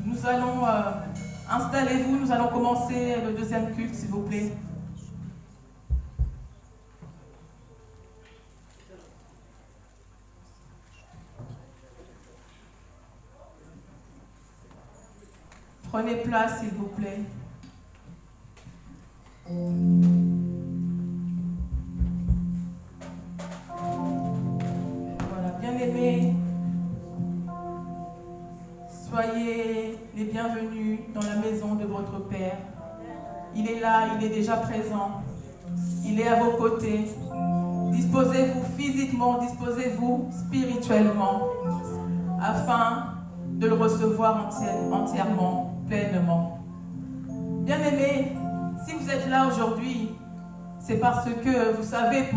Nous allons, installez-vous, nous allons commencer le deuxième culte, s'il vous plaît. Prenez place, s'il vous plaît. Voilà, bien-aimés, soyez les bienvenus dans la maison de votre Père. Il est là, il est déjà présent. Il est à vos côtés. Disposez-vous physiquement, disposez-vous spirituellement, afin de le recevoir entièrement, pleinement. Bien-aimés, si vous êtes là aujourd'hui, c'est parce que vous savez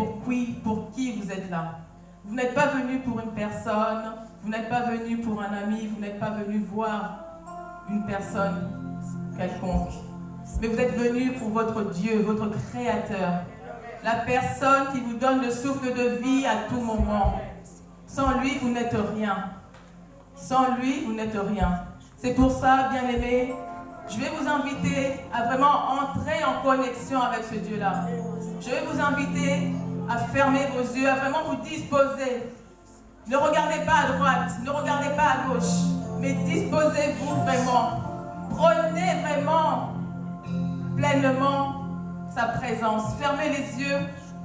pour qui vous êtes là. Vous n'êtes pas venu pour une personne, vous n'êtes pas venu pour un ami, vous n'êtes pas venu voir une personne quelconque. Mais vous êtes venu pour votre Dieu, votre Créateur. La personne qui vous donne le souffle de vie à tout moment. Sans lui, vous n'êtes rien. Sans lui, vous n'êtes rien. C'est pour ça, bien-aimés, je vais vous inviter à vraiment entrer en connexion avec ce Dieu-là. Je vais vous inviter à fermer vos yeux, à vraiment vous disposer. Ne regardez pas à droite, ne regardez pas à gauche, mais disposez-vous vraiment. Prenez vraiment pleinement sa présence. Fermez les yeux,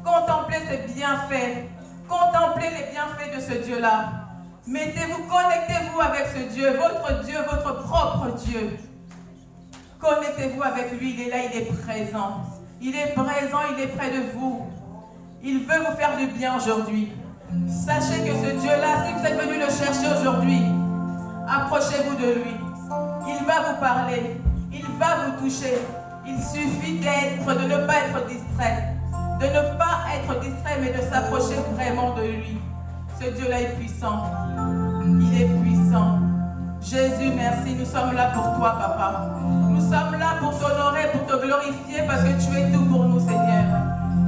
contemplez ses bienfaits. Contemplez les bienfaits de ce Dieu-là. Mettez-vous, connectez-vous avec ce Dieu, votre propre Dieu. Connectez-vous avec lui, il est là, il est présent. Il est présent, il est près de vous. Il veut vous faire du bien aujourd'hui. Sachez que ce Dieu-là, si vous êtes venu le chercher aujourd'hui, approchez-vous de lui. Il va vous parler, il va vous toucher. Il suffit de ne pas être distrait. De ne pas être distrait, mais de s'approcher vraiment de lui. Ce Dieu-là est puissant. Il est puissant. Jésus, merci. Nous sommes là pour toi, Papa. Nous sommes là pour t'honorer, pour te glorifier, parce que tu es tout pour nous, Seigneur.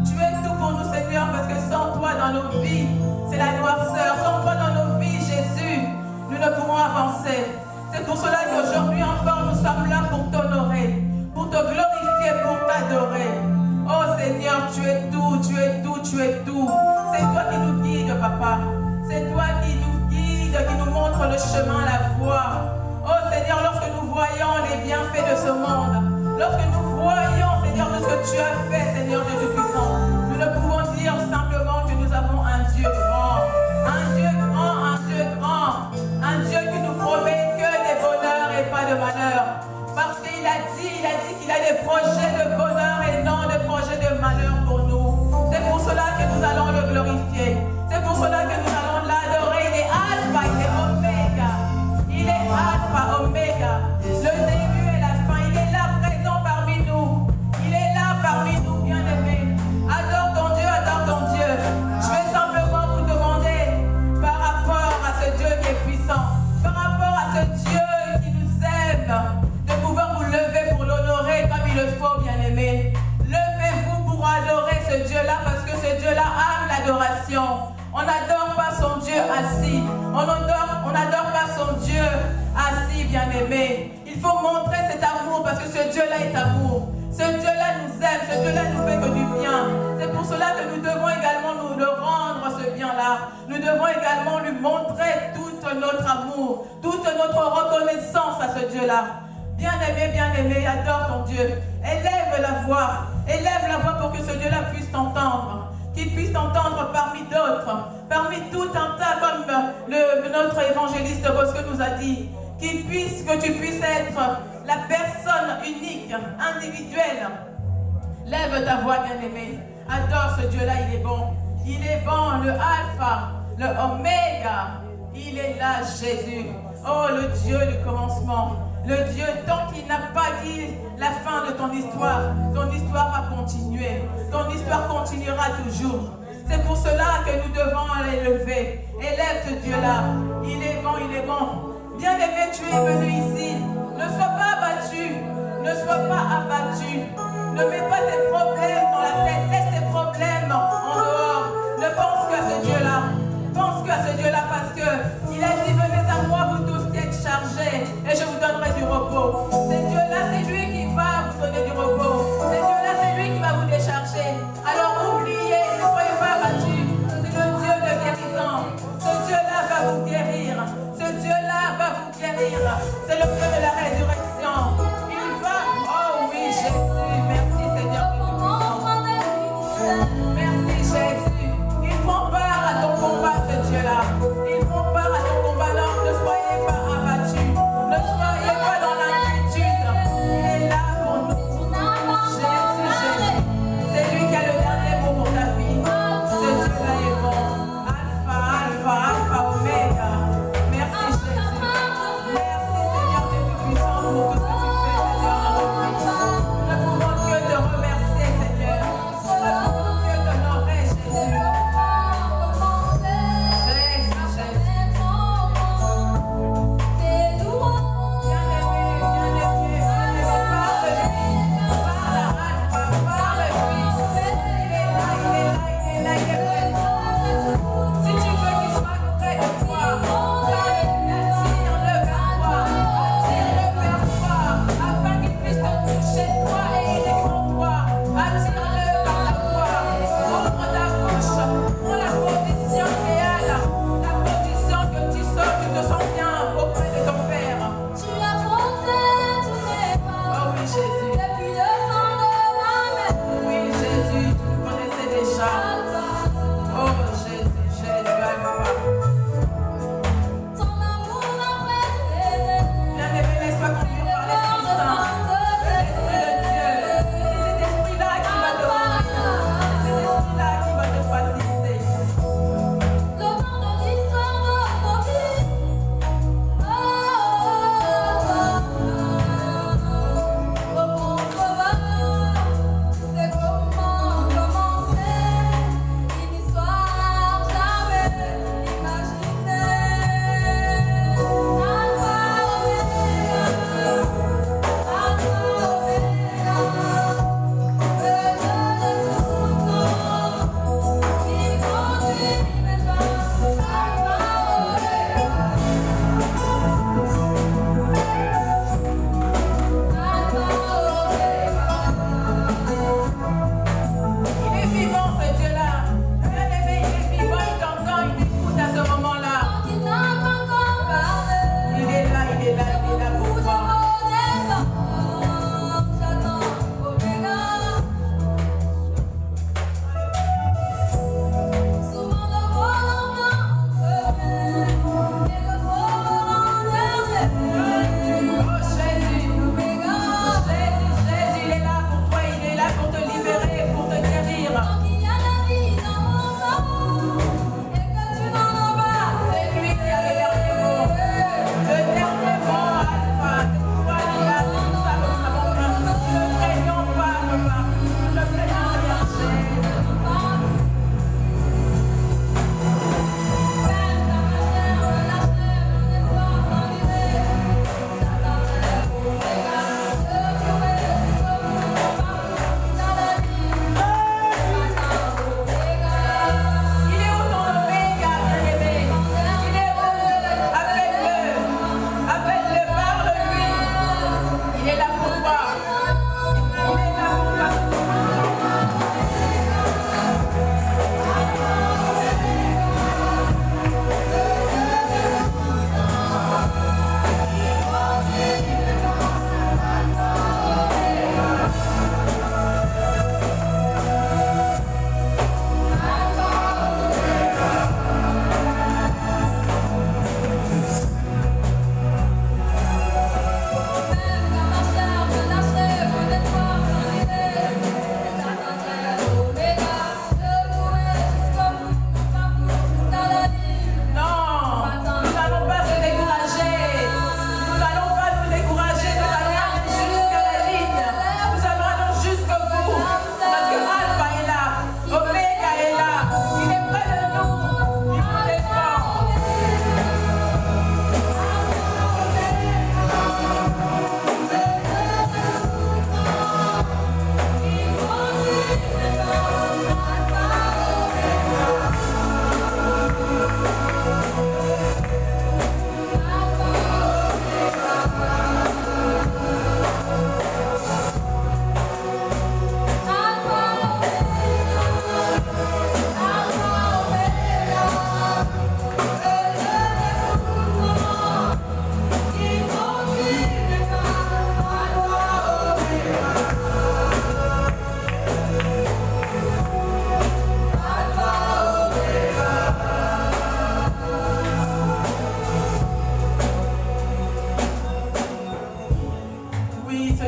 Tu es tout pour nous, Seigneur, parce que sans toi dans nos vies, c'est la noirceur. Sans toi dans nos vies, Jésus, nous ne pourrons avancer. C'est pour cela qu'aujourd'hui encore, nous sommes là pour t'honorer, pour te glorifier, pour t'adorer. Oh Seigneur, tu es tout, tu es tout, tu es tout. C'est toi qui nous guides, Papa. C'est toi qui nous guide, qui nous montre le chemin, la voie. Oh Seigneur, lorsque nous voyons les bienfaits de ce monde, lorsque nous voyons, Seigneur, tout ce que tu as fait, Seigneur Dieu Tout-Puissant, nous ne pouvons dire simplement que nous avons un Dieu grand. Un Dieu grand, un Dieu grand. Un Dieu qui nous promet que des bonheurs et pas de malheur. Parce qu'il a dit qu'il a des projets de bonheur et non des projets de malheur pour nous. C'est pour cela que nous allons le glorifier. C'est pour cela que nous allons l'adorer. Il est Alpha, il est Oméga. Il est Alpha, Oméga. Le début et la fin. Il est là présent parmi nous. Il est là parmi nous, bien-aimés. Adore ton Dieu, adore ton Dieu. Je vais simplement vous demander, par rapport à ce Dieu qui est puissant, par rapport à ce Dieu qui nous aime, de pouvoir vous lever pour l'honorer comme il le faut, bien-aimés. Levez-vous pour adorer ce Dieu-là, parce que ce Dieu-là aime l'adoration. On n'adore pas son Dieu assis. On n'adore pas son Dieu assis, bien-aimé. Il faut montrer cet amour, parce que ce Dieu-là est amour. Ce Dieu-là nous aime, ce Dieu-là nous fait que du bien. C'est pour cela que nous devons également nous le rendre, ce bien-là. Nous devons également lui montrer tout notre amour, toute notre reconnaissance à ce Dieu-là. Bien-aimé, adore ton Dieu. Élève la voix pour que ce Dieu-là puisse t'entendre. Qu'il puisse t'entendre parmi d'autres, parmi tout un tas, comme notre évangéliste Bosque nous a dit. Que tu puisses être la personne unique, individuelle. Lève ta voix, bien-aimé. Adore ce Dieu-là, il est bon. Il est bon, le Alpha, le Oméga. Il est là, Jésus. Oh, le Dieu du commencement. Le Dieu, tant qu'il n'a pas dit la fin de ton histoire va continuer. Ton histoire continuera toujours. C'est pour cela que nous devons l'élever. Élève ce Dieu-là. Il est bon, il est bon. Bien-aimé, tu es venu ici. Ne sois pas abattu. Ne sois pas abattu. Ne mets pas tes problèmes dans la tête. Laisse tes problèmes en dehors. Ne pense qu'à ce Dieu-là. Pense qu'à ce Dieu-là, parce qu'il a dit, venez à moi, vous tous qui êtes chargés, et je vous donnerai du C'est le feu de la résurrection. Il va. Oh oui, Jésus. Merci Seigneur. Merci Jésus. Il prend part à ton combat, ce Dieu-là. Il prend part à ton combat. Alors ne soyez pas abattus. Ne soyez pas dans l'inquiétude. Il est là pour nous. Jésus, Jésus. C'est lui qui a le dernier mot pour ta vie. Ce Dieu-là est bon. Alpha, Alpha, Alpha, Omega. Merci Jésus. Merci Seigneur Dieu Tout-Puissant.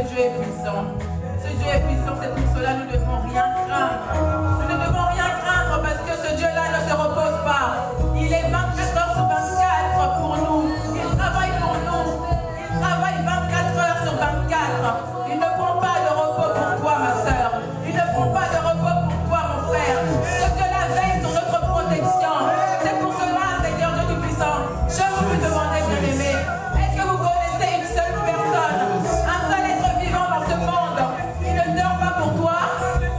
Dieu est puissant. Ce Dieu est puissant, c'est pour cela que nous ne devons rien craindre. Nous ne devons rien craindre parce que ce Dieu-là ne se repose pas. Il est 24 heures sur 24 pour nous. Il travaille pour nous. Il travaille 24 heures sur 24. Il ne prend pas de repos pour toi, ma soeur. Il ne prend pas de repos pour toi, mon frère. Ce Dieu-là veille sur notre protection. C'est pour cela, Seigneur Dieu Tout-Puissant, je vous demandais, bien-aimé, est-ce que vous connaissez une seule personne, un seul être vivant dans ce monde qui ne dort pas pour toi,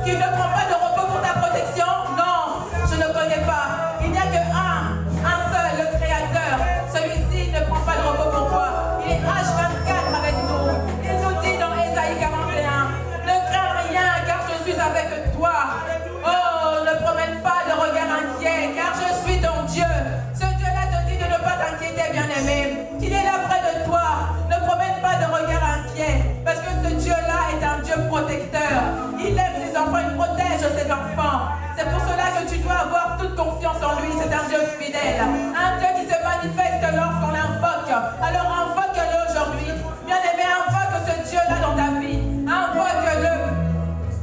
qui ne prend pas de repos pour ta protection? Non, je ne connais pas. Il n'y a que un seul, le Créateur. Celui-ci ne prend pas de repos pour toi. Il est H24 avec nous. Il nous dit dans Ésaïe 41, ne crains rien car je suis avec toi. Oh, ne promène pas de regard inquiet car je suis ton Dieu. Ce Dieu-là te dit de ne pas t'inquiéter, bien-aimé. Qu'il est là près de toi. Ne promène pas de regard inquiet parce que ce Dieu-là est un Dieu protecteur. Il aime ses enfants, il protège ses enfants. C'est pour cela que tu dois avoir toute confiance en lui. C'est un Dieu fidèle. Un Dieu qui se manifeste lorsqu'on l'invoque. Alors invoque-le aujourd'hui. Bien-aimé, invoque ce Dieu-là dans ta vie. Invoque-le.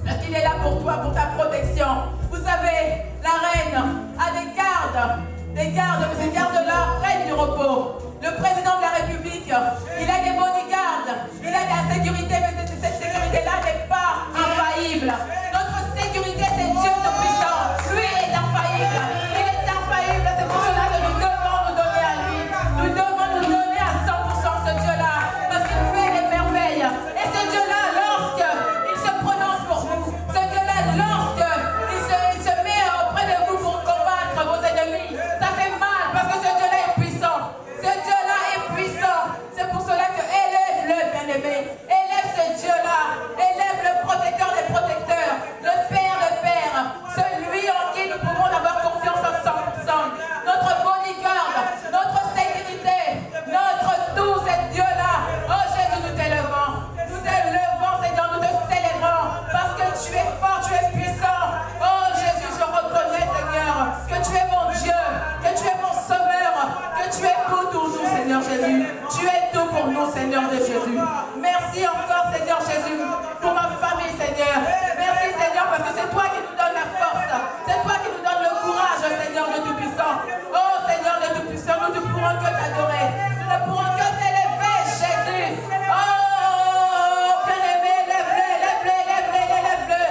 Parce qu'il est là pour toi, pour ta protection. Vous savez, la reine a des gardes. Des gardes, mais ces gardes-là prennent du repos. Le président de la République, il a des bodyguards. Il a de la sécurité, mais cette sécurité-là n'est pas infaillible. Notre sécurité, c'est Dieu Tout-Puissant. Lui est infaillible. Il est infaillible. C'est pour cela que nous devons nous donner à lui. Nous devons nous donner à 100% ce Dieu-là. Parce qu'il fait des merveilles. Et ce Dieu-là, lorsqu'il se prononce pour vous, ce Dieu-là, lorsqu'il se met auprès de vous pour combattre vos ennemis, ça fait mal parce que ce Dieu-là est puissant. Ce Dieu-là est puissant. C'est pour cela que élève-le, bien-aimé. Élève ce Dieu-là. Élève le protecteur des protecteurs. Le Père des pères. Celui en qui nous pouvons avoir confiance à 100%. Notre bodyguard. Notre sécurité. Notre tout, c'est Dieu-là. Oh Jésus, nous t'élevons. Nous t'élevons, Seigneur. Nous te célébrons. Parce que tu es fort, tu es puissant. Oh Jésus, je reconnais, Seigneur, que tu es mon Dieu. Que tu es mon sauveur. Que tu es tout pour nous, Seigneur Jésus. Tu es tout pour nous, Seigneur de Jésus. Merci encore, Seigneur Jésus, pour ma famille, Seigneur. Merci, Seigneur, parce que c'est toi qui nous donnes la force. C'est toi qui nous donnes le courage, Seigneur de Tout-Puissant. Oh, Seigneur de Tout-Puissant, nous ne pourrons que t'adorer. Nous ne pourrons que t'élever, Jésus. Oh, bien-aimé, lève-le.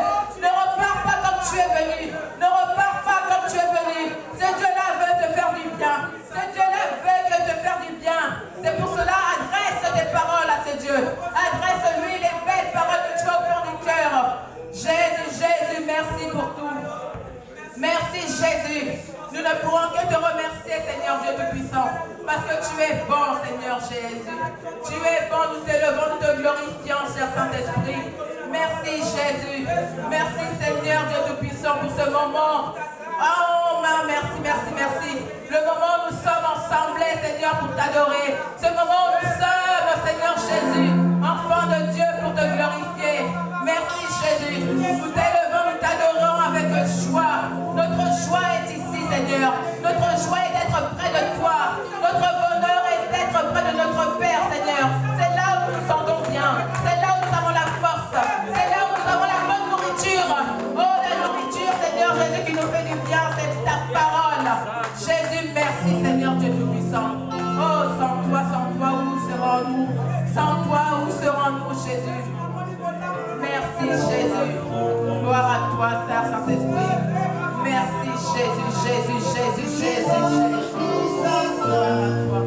Ne repars pas comme tu es venu. Ne repars pas comme tu es venu. Ce Dieu-là veut te faire du bien. Ce Dieu-là veut te faire du bien. C'est pour cela, adresse des paroles à ce Dieu. Adresse-lui les belles paroles que tu as au fond du cœur. Jésus, merci pour tout. Merci, Jésus. Nous ne pourrons que te remercier, Seigneur Dieu Tout-Puissant, parce que tu es bon, Seigneur Jésus. Tu es bon, nous t'élevons, nous te glorifions, cher Saint-Esprit. Merci, Jésus. Merci, Seigneur Dieu Tout-Puissant, pour ce moment. Oh, merci. Le moment où nous sommes ensemblés, Seigneur, pour t'adorer. Ce moment où nous sommes, Seigneur Jésus, enfants de Dieu, pour te glorifier. Merci, Jésus. Nous t'élevons, nous t'adorons avec joie. Notre joie est ici, Seigneur. Notre joie est d'être près de toi. Notre bonheur est d'être près de notre Père, Seigneur. C'est là où nous nous sentons bien. C'est là où nous avons la force. C'est là où nous avons la bonne nourriture. Oh, la nourriture, Seigneur Jésus, qui nous fait du bien, c'est ta parole. Jésus, merci, Seigneur Dieu Tout-Puissant. Oh, sans toi, où serons-nous? Sans toi, où serons-nous, Jésus? Merci, Jésus. Gloire à toi, Seigneur Saint-Esprit. Merci, Jésus. Gloire à toi.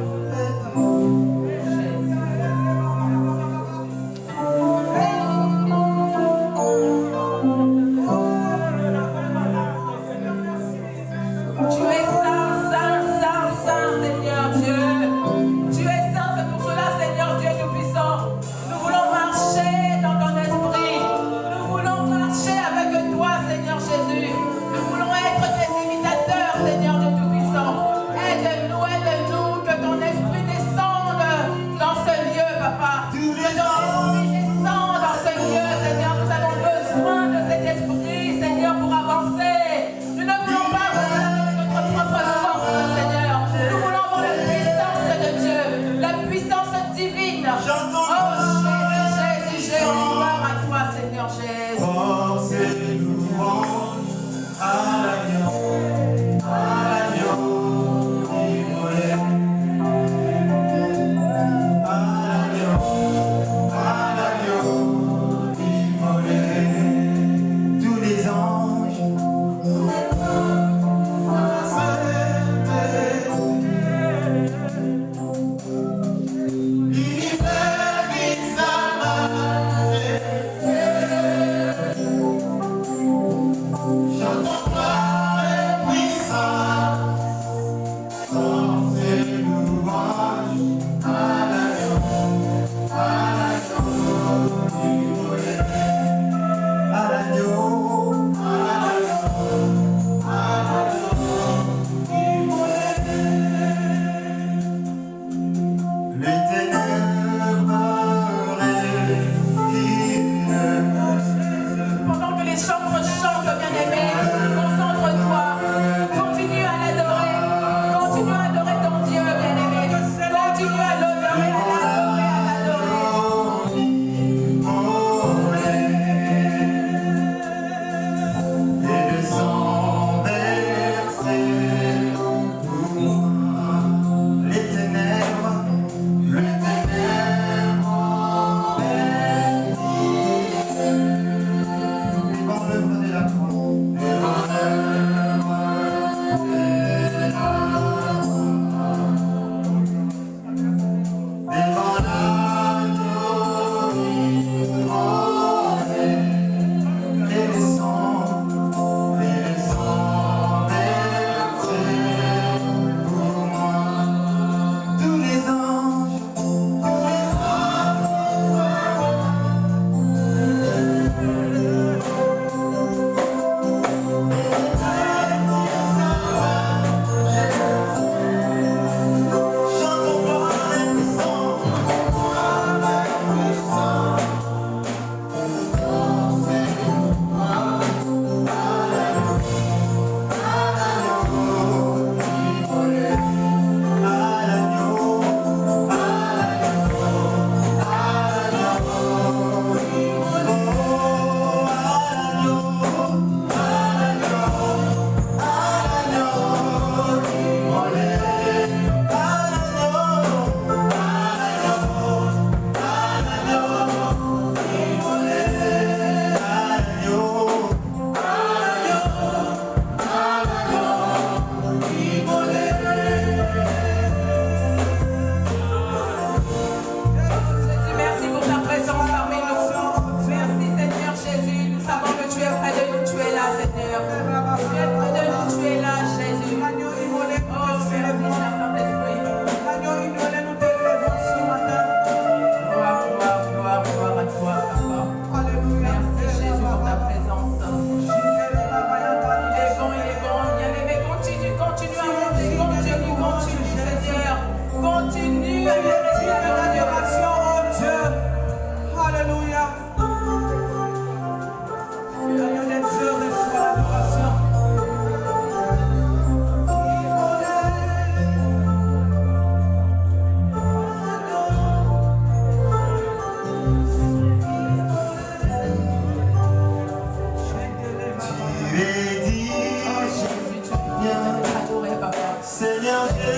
Seigneur Dieu,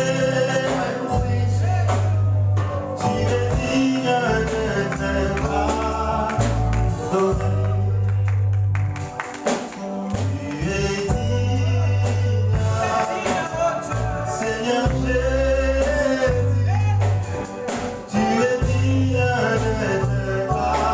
tu es digne de tes pardons. Tu es digne, Seigneur Jésus, tu es digne de tes pardons.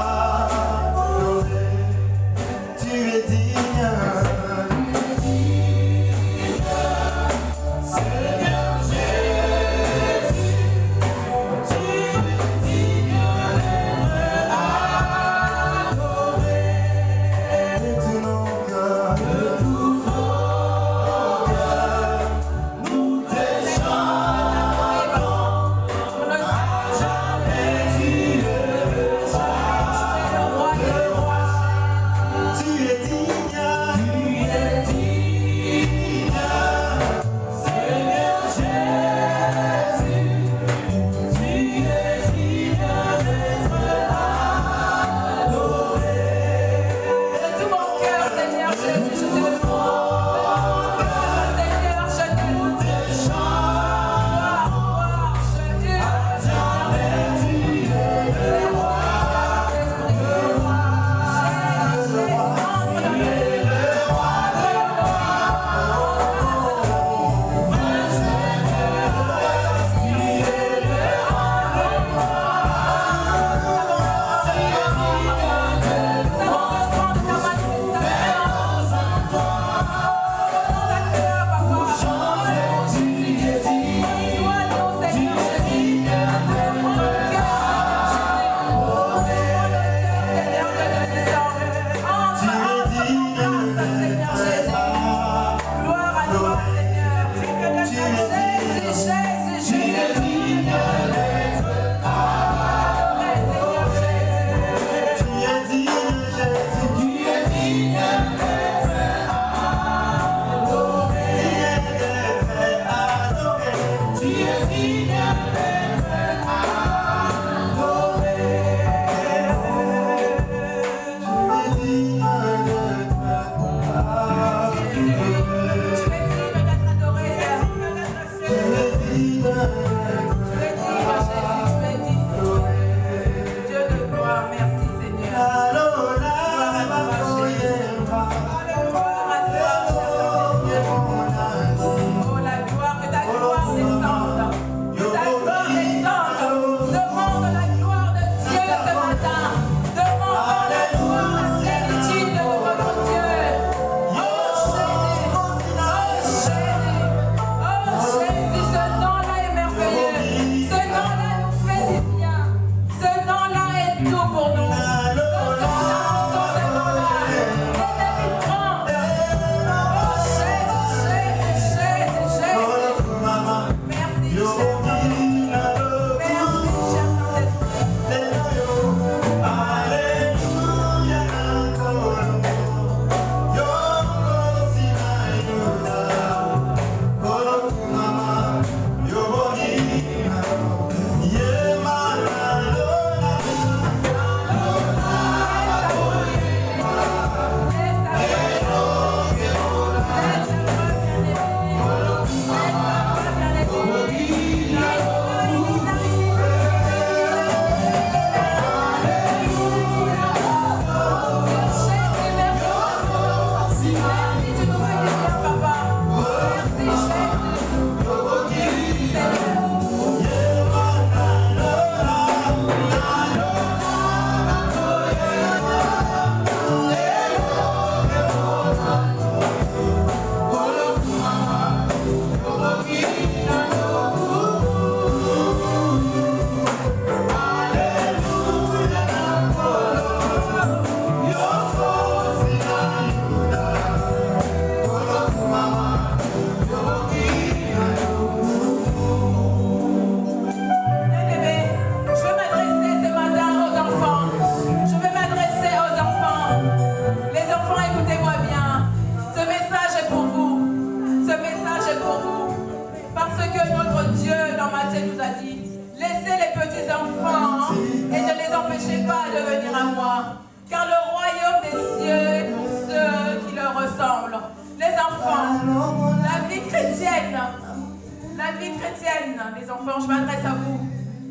vie chrétienne, les enfants, je m'adresse à vous.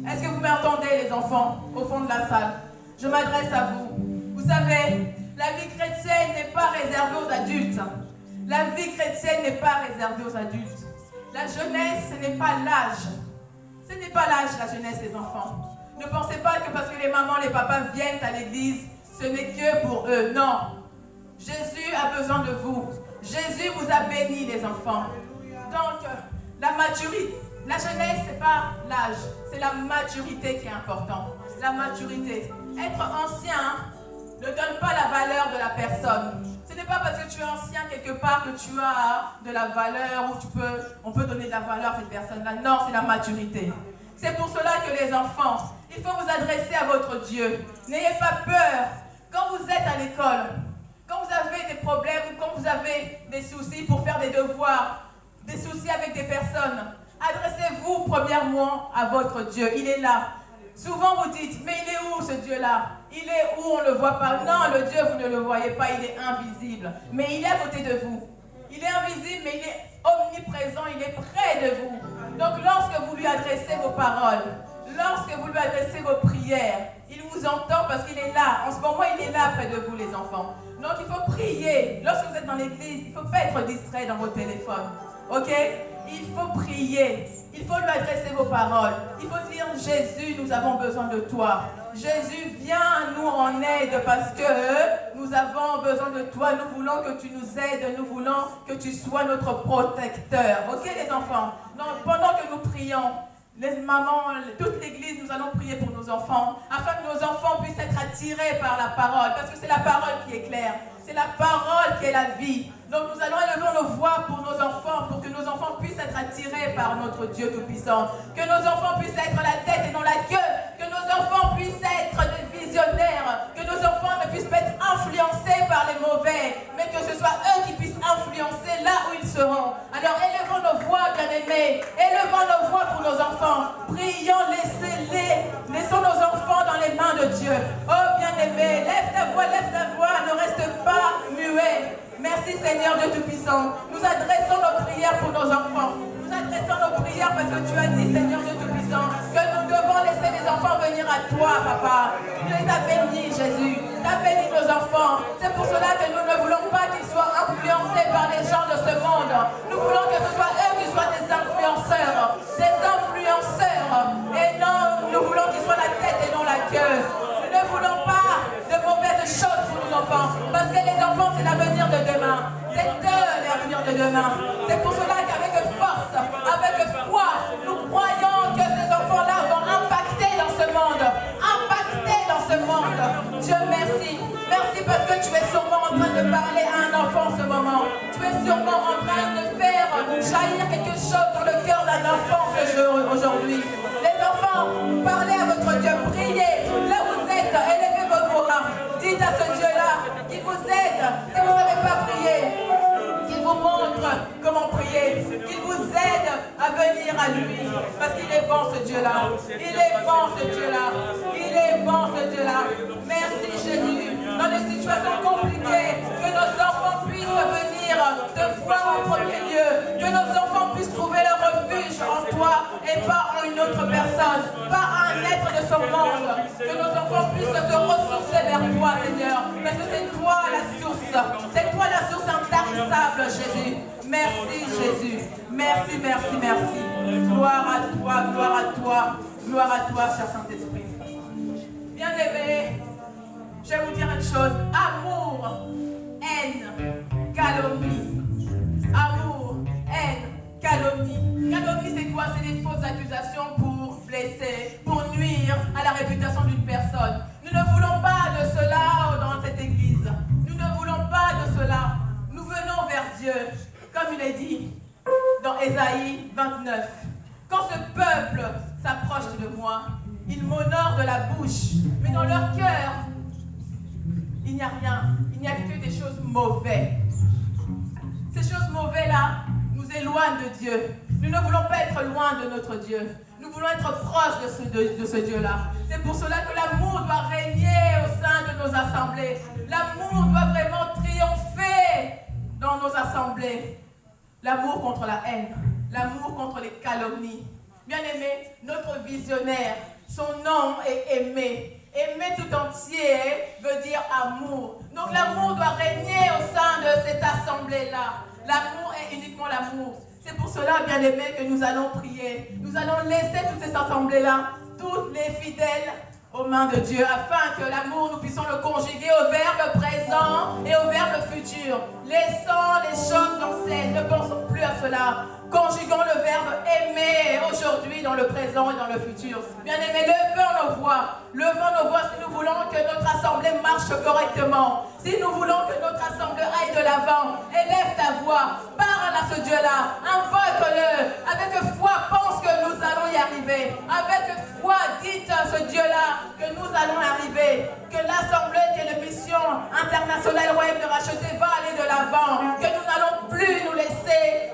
Est-ce que vous m'entendez, les enfants, au fond de la salle? Je m'adresse à vous. Vous savez, la vie chrétienne n'est pas réservée aux adultes. La vie chrétienne n'est pas réservée aux adultes. La jeunesse, ce n'est pas l'âge. Ce n'est pas l'âge, la jeunesse, les enfants. Ne pensez pas que parce que les mamans, les papas viennent à l'église, ce n'est que pour eux. Non. Jésus a besoin de vous. Jésus vous a béni, les enfants. Donc, la maturité. La jeunesse, ce n'est pas l'âge. C'est la maturité qui est importante. La maturité. Être ancien ne donne pas la valeur de la personne. Ce n'est pas parce que tu es ancien quelque part que tu as de la valeur ou on peut donner de la valeur à cette personne-là. Non, c'est la maturité. C'est pour cela que les enfants, il faut vous adresser à votre Dieu. N'ayez pas peur. Quand vous êtes à l'école, quand vous avez des problèmes ou quand vous avez des soucis pour faire des devoirs, des soucis avec des personnes, adressez-vous premièrement à votre Dieu. Il est là. Souvent vous dites, mais il est où ce Dieu-là? Il est où? On ne le voit pas. Non, le Dieu, vous ne le voyez pas, il est invisible. Mais il est à côté de vous. Il est invisible, mais il est omniprésent, il est près de vous. Donc lorsque vous lui adressez vos paroles, lorsque vous lui adressez vos prières, il vous entend parce qu'il est là. En ce moment, il est là près de vous, les enfants. Donc il faut prier. Lorsque vous êtes dans l'église, il ne faut pas être distrait dans vos téléphones. Ok? Il faut prier. Il faut lui adresser vos paroles. Il faut dire, Jésus, nous avons besoin de toi. Jésus, viens nous en aide parce que nous avons besoin de toi. Nous voulons que tu nous aides. Nous voulons que tu sois notre protecteur. Ok, les enfants? Donc, pendant que nous prions, les mamans, toute l'église, nous allons prier pour nos enfants, afin que nos enfants puissent être attirés par la parole, parce que c'est la parole qui est claire, c'est la parole qui est la vie. Donc nous allons élever nos voix pour nos enfants, pour que nos enfants puissent être attirés par notre Dieu Tout-Puissant, que nos enfants puissent être la tête et non la queue, que nos enfants puissent être des visionnaires, que nos enfants ne puissent pas être influencés par les mauvais, mais que ce soit eux qui puissent influencer là où ils seront. Alors élevons nos voix, bien-aimés, élevons nos voix pour nos enfants, prions, laissons nos enfants dans les mains de Dieu. Oh bien-aimé, lève ta voix, ne reste pas muet. Merci Seigneur Dieu Tout-Puissant. Nous adressons nos prières pour nos enfants. Nous adressons nos prières parce que tu as dit, Seigneur Dieu Tout-Puissant, que nous devons laisser les enfants venir à toi, Papa. Tu les as bénis, Jésus. Tu as béni nos enfants. C'est pour cela que nous ne voulons pas qu'ils soient influencés par les gens de ce monde. Nous voulons que ce soit eux qui soient des influenceurs. Et non, nous voulons qu'ils soient la tête et non la queue. Nous ne voulons pas de mauvaises choses pour nos enfants. Parce que les enfants, c'est l'avenir de demain. C'est eux l'avenir de demain. C'est pour cela qu'avec force, avec foi, nous croyons que ces enfants-là vont impacter dans ce monde. Impacter dans ce monde. Dieu merci. Merci parce que tu es sûrement en train de parler à un enfant en ce moment. Tu es sûrement en train de faire jaillir quelque chose dans le cœur d'un enfant aujourd'hui. Les enfants, parlez à votre Dieu, priez. Là où vous êtes, élevez vos voix. Dites à ce Dieu-là qu'il vous aide. Si vous ne savez pas prier, qu'il vous montre comment prier, qu'il vous aide à venir à lui. Parce qu'il est bon ce Dieu-là. Il est bon ce Dieu-là. Il est bon ce Dieu-là. Merci Jésus. Dans des situations compliquées, que nos enfants puissent venir te voir en premier lieu. Que nos enfants puissent trouver leur refuge en toi et pas en une autre personne, pas un être de ce monde. Que nos enfants puissent se ressourcer vers toi, Seigneur. Parce que c'est toi la source. C'est toi la source intarissable, Jésus. Merci, Jésus. Merci, merci, merci. Gloire à toi, gloire à toi. Gloire à toi, cher Saint-Esprit. Bien-aimés, je vais vous dire une chose. Amour, haine, calomnie. Amour, haine, calomnie. Calomnie, c'est quoi? C'est des fausses accusations pour blesser, pour nuire à la réputation d'une personne. Nous ne voulons pas de cela dans cette église. Nous ne voulons pas de cela. Nous venons vers Dieu, comme il est dit dans Ésaïe 29. Quand ce peuple s'approche de moi, ils m'honorent de la bouche, mais dans leur cœur, il n'y a rien. Il n'y a que des choses mauvaises. Ces choses mauvaises-là nous éloignent de Dieu. Nous ne voulons pas être loin de notre Dieu. Nous voulons être proches de ce Dieu-là. C'est pour cela que l'amour doit régner au sein de nos assemblées. L'amour doit vraiment triompher dans nos assemblées. L'amour contre la haine. L'amour contre les calomnies. Bien-aimé, notre visionnaire, son nom est aimé. Aimer tout entier veut dire amour. Donc l'amour doit régner au sein de cette assemblée-là. L'amour est uniquement l'amour. C'est pour cela, bien-aimés, que nous allons prier. Nous allons laisser toutes ces assemblées-là, toutes les fidèles, aux mains de Dieu, afin que l'amour, nous puissions le conjuguer au verbe présent et au verbe futur. Laissons les choses anciennes, ne pensons plus à cela. Conjuguons le verbe aimer aujourd'hui dans le présent et dans le futur. Bien-aimés, levons nos voix si nous voulons que notre assemblée marche correctement. Si nous voulons que notre assemblée aille de l'avant, élève ta voix, parle à ce Dieu-là, invoque-le, avec foi, pense que nous allons y arriver. Avec foi, dites à ce Dieu-là que nous allons arriver, que l'assemblée qui est de mission internationale Royaume de Racheter va aller de l'avant, que nous n'allons plus nous laisser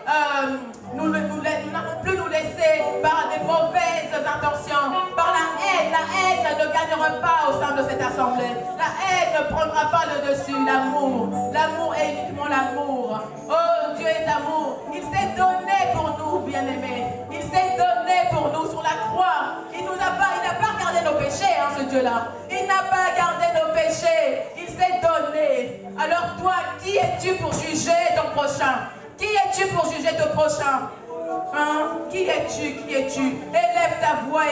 nous n'allons plus nous laisser par des mauvaises intentions, par la haine. La haine ne gagnera pas au sein de cette assemblée. La haine ne prendra pas le dessus. L'amour est uniquement l'amour. Oh, Dieu est amour. Il s'est donné pour nous, bien-aimés. Il s'est donné pour nous sur la croix. Il n'a pas gardé nos péchés, ce Dieu-là. Il n'a pas gardé nos péchés. Il s'est donné. Alors toi, qui es-tu pour juger ton prochain? Qui es-tu pour juger ton prochain? Qui es-tu? Qui es-tu? Élève ta voix,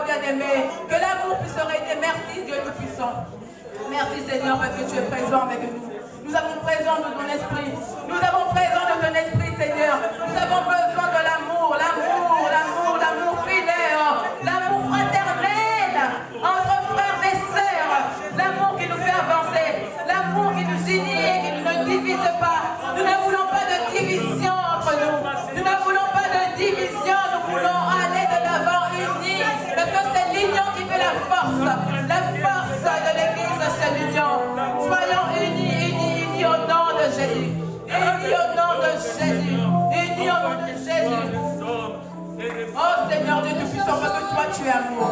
bien-aimé. Que l'amour puisse régner. Merci Dieu Tout-Puissant. Merci Seigneur parce que tu es présent avec nous. Nous avons besoin de ton esprit. Nous avons besoin de ton esprit, Seigneur. Nous avons besoin de l'amour fidèle, l'amour fraternel entre frères et sœurs, l'amour qui nous fait avancer, l'amour qui nous unit et qui ne divise pas. Nous ne voulons pas de division entre nous. Nous ne voulons pas de division. Nous voulons aller de l'avant unis. Parce que c'est l'union qui fait la force. La force de l'Église, c'est l'union. Soyons unis au nom de Jésus. Unis au nom de Jésus. Unis au nom de Jésus. Oh Seigneur Dieu Tout-Puissant, parce que toi tu es amour.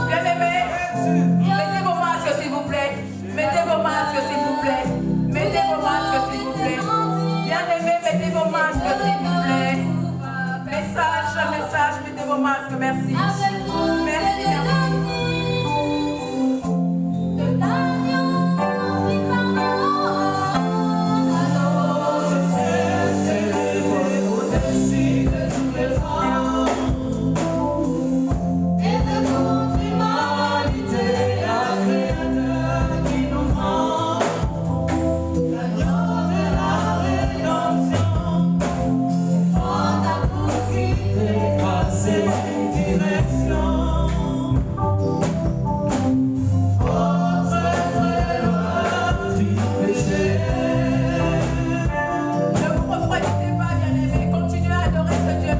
Bien-aimés, mettez vos masques s'il vous plaît. Mettez vos masques s'il vous plaît. Mettez vos masques s'il vous plaît. Bien-aimés, mettez vos masques s'il vous plaît. Message, mettez vos masques, merci. Merci. Ne vous refroidissez pas, bien-aimés. Continuez à adorer ce Dieu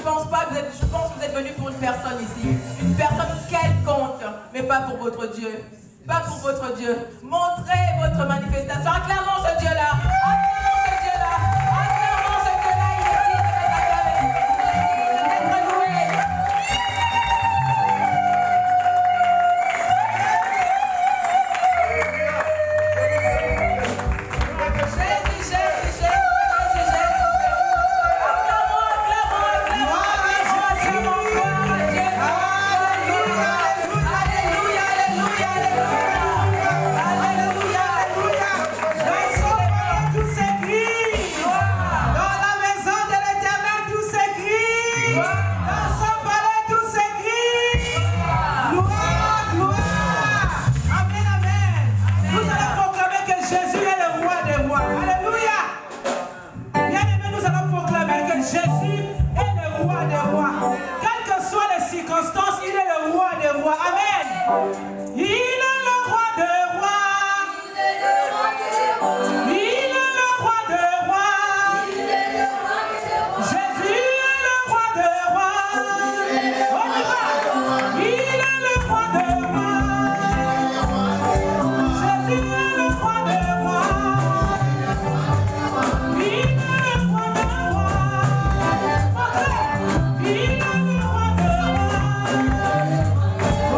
pense que vous êtes venu pour une personne ici. Une personne quelconque, mais pas pour votre Dieu. Pas pour votre Dieu. Montrez votre manifestation. Acclamons ce Dieu-là. Acclamons ce Dieu-là. Acclamons ce Dieu-là. Il est digne d'être acclamé. Il est digne d'être loué.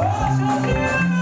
Oh, Jésus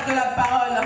l'étape de la parole.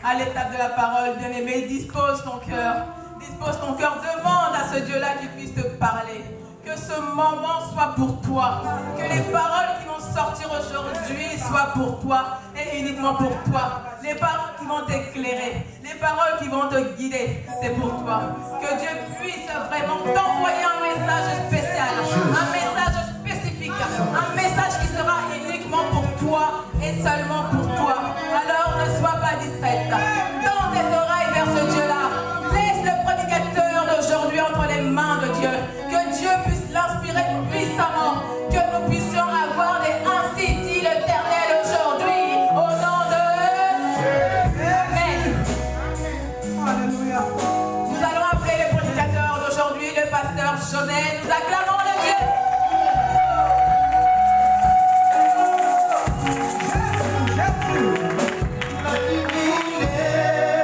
À l'étape de la parole, bien-aimé, dispose ton cœur. Dispose ton cœur. Demande à ce Dieu-là qu'il puisse te parler. Que ce moment soit pour toi. Que les paroles qui vont sortir aujourd'hui soient pour toi et uniquement pour toi. Les paroles qui vont t'éclairer, les paroles qui vont te guider, c'est pour toi. Que Dieu puisse vraiment t'envoyer un message spécial, un message spécifique, un message qui sera uniquement pour toi et seulement pour toi. Alors ne sois pas distraite. Tends tes oreilles vers ce Dieu-là. Laisse le prédicateur d'aujourd'hui entre les mains de Dieu. Que Dieu puisse l'inspirer puissamment. Que nous puissions avoir des ainsi dit l'Éternel aujourd'hui. Au nom de Amen. Alléluia. Nous allons appeler le prédicateur d'aujourd'hui, le pasteur José. Nous acclamons le Dieu. La divinité.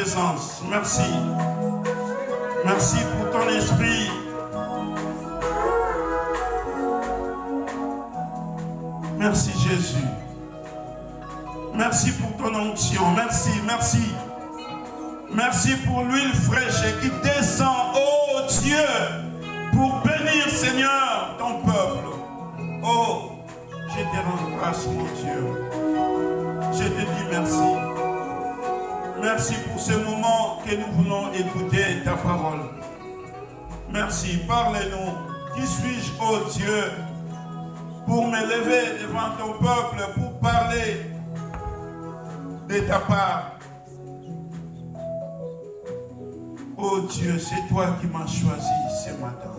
présence. Merci. Merci pour ton esprit. Merci Jésus. Merci pour ton onction. Merci, merci. Merci pour l'huile fraîche qui descend, oh Dieu, pour bénir, Seigneur, ton peuple. Oh, je te rends grâce, mon Dieu. Je te dis merci. Merci pour ce moment que nous voulons écouter ta parole. Merci, parlez-nous. Qui suis-je, oh Dieu, pour me lever devant ton peuple, pour parler de ta part. Oh Dieu, c'est toi qui m'as choisi ce matin.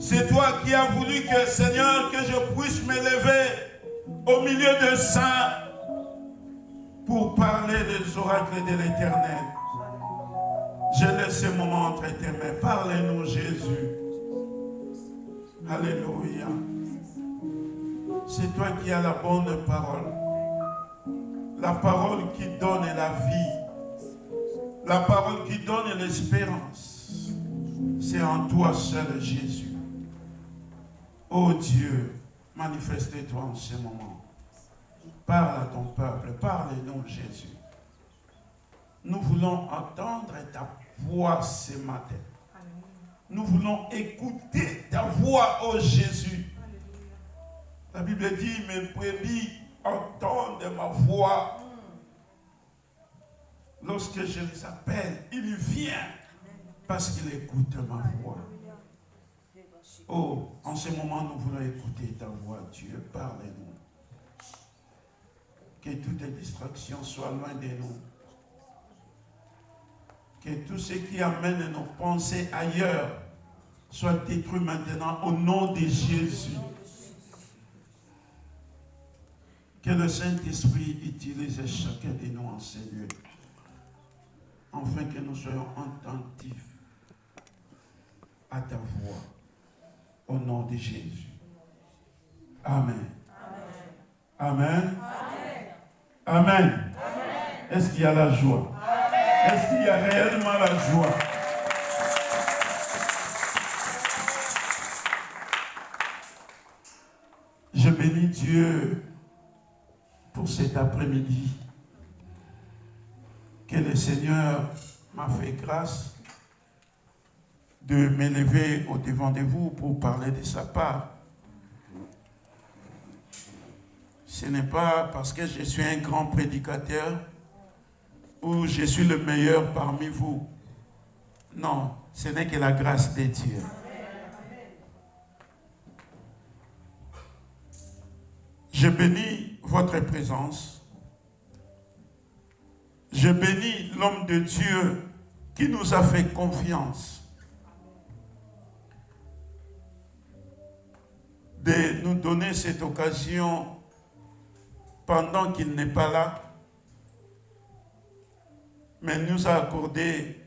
C'est toi qui as voulu que, Seigneur, que je puisse me lever au milieu de saints pour parler des oracles de l'Éternel. Je laisse ce moment entre tes mains. Parlez-nous, Jésus. Alléluia. C'est toi qui as la bonne parole. La parole qui donne la vie. La parole qui donne l'espérance. C'est en toi seul, Jésus. Oh Dieu, manifeste-toi en ce moment. Parle à ton peuple. Parle-nous, Jésus. Nous voulons entendre ta voix ce matin. Nous voulons écouter ta voix, oh Jésus. La Bible dit, mes brebis entendent ma voix. Lorsque je les appelle, il vient parce qu'il écoute ma voix. Oh, en ce moment, nous voulons écouter ta voix, Dieu. Parle-nous. Que toutes les distractions soient loin de nous. Que tout ce qui amène nos pensées ailleurs soit détruit maintenant au nom de Jésus. Que le Saint-Esprit utilise chacun de nous en ces lieux, afin que nous soyons attentifs à ta voix, au nom de Jésus. Amen. Amen. Amen. Amen. Est-ce qu'il y a la joie? Amen. Est-ce qu'il y a réellement la joie? Je bénis Dieu pour cet après-midi. Que le Seigneur m'a fait grâce de m'élever au-devant de vous pour parler de sa part. Ce n'est pas parce que je suis un grand prédicateur ou je suis le meilleur parmi vous. Non, ce n'est que la grâce de Dieu. Je bénis votre présence. Je bénis l'homme de Dieu qui nous a fait confiance de nous donner cette occasion pendant qu'il n'est pas là, mais nous a accordé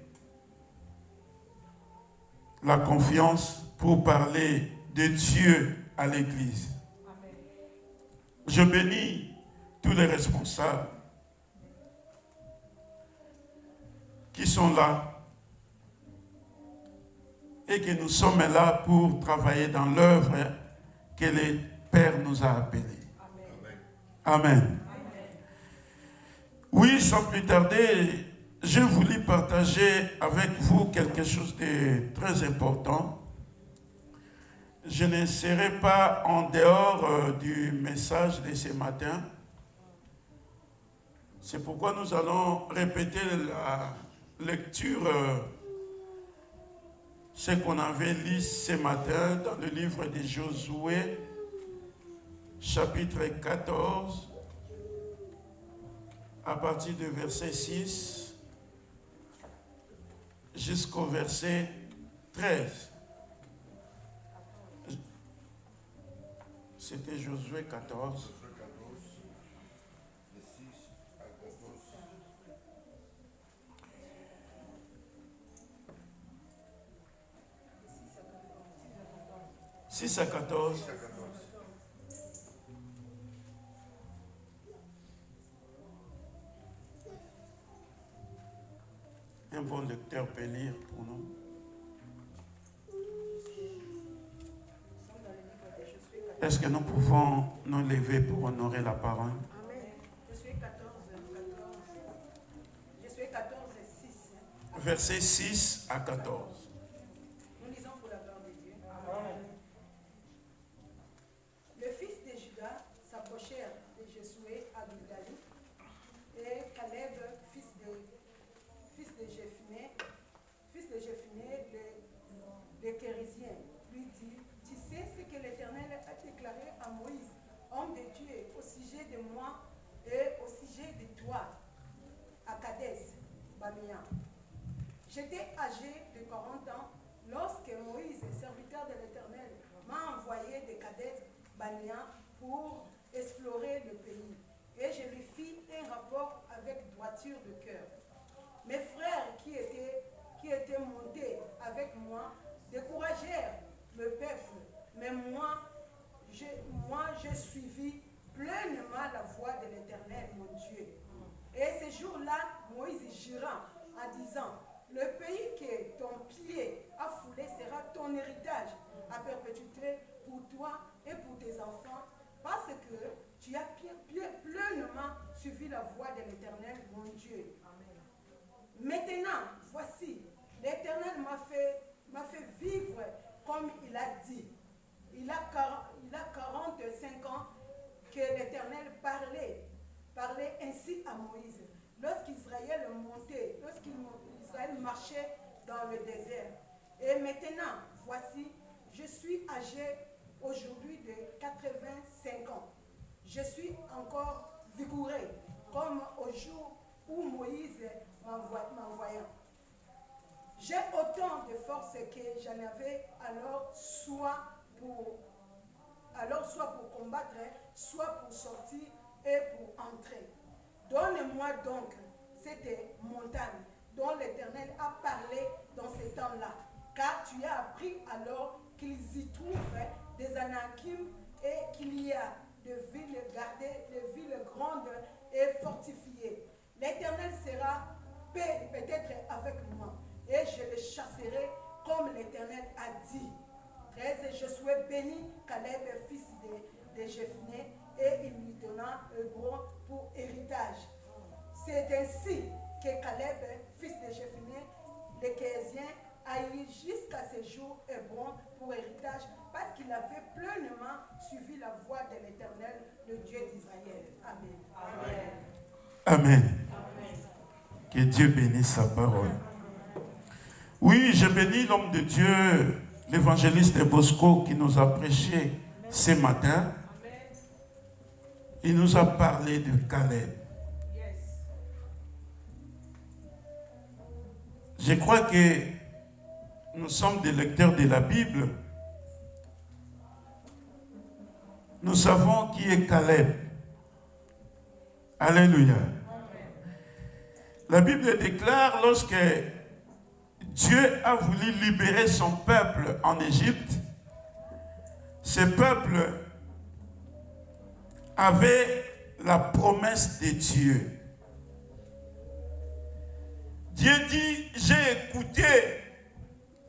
la confiance pour parler de Dieu à l'Église. Je bénis tous les responsables qui sont là et que nous sommes là pour travailler dans l'œuvre que le Père nous a appelés. Amen. Amen. Oui, sans plus tarder, je voulais partager avec vous quelque chose de très important. Je ne serai pas en dehors du message de ce matin. C'est pourquoi nous allons répéter la lecture, ce qu'on avait lu ce matin dans le livre de Josué, chapitre 14, à partir du verset 6 jusqu'au verset 13. C'était Josué 14. « 6 à 14. Un bon lecteur peut lire pour nous. Est-ce que nous pouvons nous lever pour honorer la parole? Amen. Josué 14, 6. Versets 6 à 14. Nous lisons pour la gloire de Dieu. Amen. Les fils de Juda s'approchèrent de Josué à Gilgal, et Caleb, fils de Jephunnée, le Kérisien, lui dit: Tu sais ce que l'Éternel a déclaré à Moïse, homme de Dieu, au sujet de moi et au sujet de toi, à Kadès Barnéa. J'étais âgé de 40 ans lorsque Moïse, serviteur de l'Éternel, m'a envoyé de Kadès Barnéa pour explorer le pays. Et je lui fis un rapport avec droiture de cœur. Mes frères qui étaient montés avec moi découragèrent le peuple, mais moi j'ai suivi pleinement la voie de l'Éternel, mon Dieu. Et ce jour-là, Moïse jura en disant: le pays que ton pied a foulé sera ton héritage à perpétuité pour toi et pour tes enfants, parce que tu as pleinement suivi la voie de l'Éternel, mon Dieu. Maintenant, voici, l'Éternel m'a fait vivre comme il a dit. Il a 45 ans que l'Éternel parlait ainsi à Moïse. Lorsqu'Israël marchait dans le désert. Et maintenant, voici, je suis âgé aujourd'hui de 85 ans. Je suis encore vigoureux, comme au jour où Moïse m'envoya. J'ai autant de force que j'en avais alors, soit pour combattre, soit pour sortir et pour entrer. Donne-moi donc cette montagne dont l'Éternel a parlé dans ces temps-là, car tu as appris alors qu'ils y trouvent des Anakim et qu'il y a des villes gardées, des villes grandes et fortifiées. L'Éternel sera peut-être avec moi, et je les chasserai comme l'Éternel a dit. 13. Josué bénit Caleb, fils de Jephunnée, et il lui donna Hébron pour héritage. C'est ainsi que Caleb, fils de Jephunnée, le Kérisien, a eu jusqu'à ce jour Hébron pour héritage, parce qu'il avait pleinement suivi la voie de l'Éternel, le Dieu d'Israël. Amen. Amen. Amen. Que Dieu bénisse sa parole. Oui, je bénis l'homme de Dieu, l'évangéliste Bosco, qui nous a prêché ce matin. Il nous a parlé de Caleb. Je crois que nous sommes des lecteurs de la Bible. Nous savons qui est Caleb. Alléluia. La Bible déclare, lorsque Dieu a voulu libérer son peuple en Égypte, ce peuple avait la promesse de Dieu. Dieu dit: j'ai écouté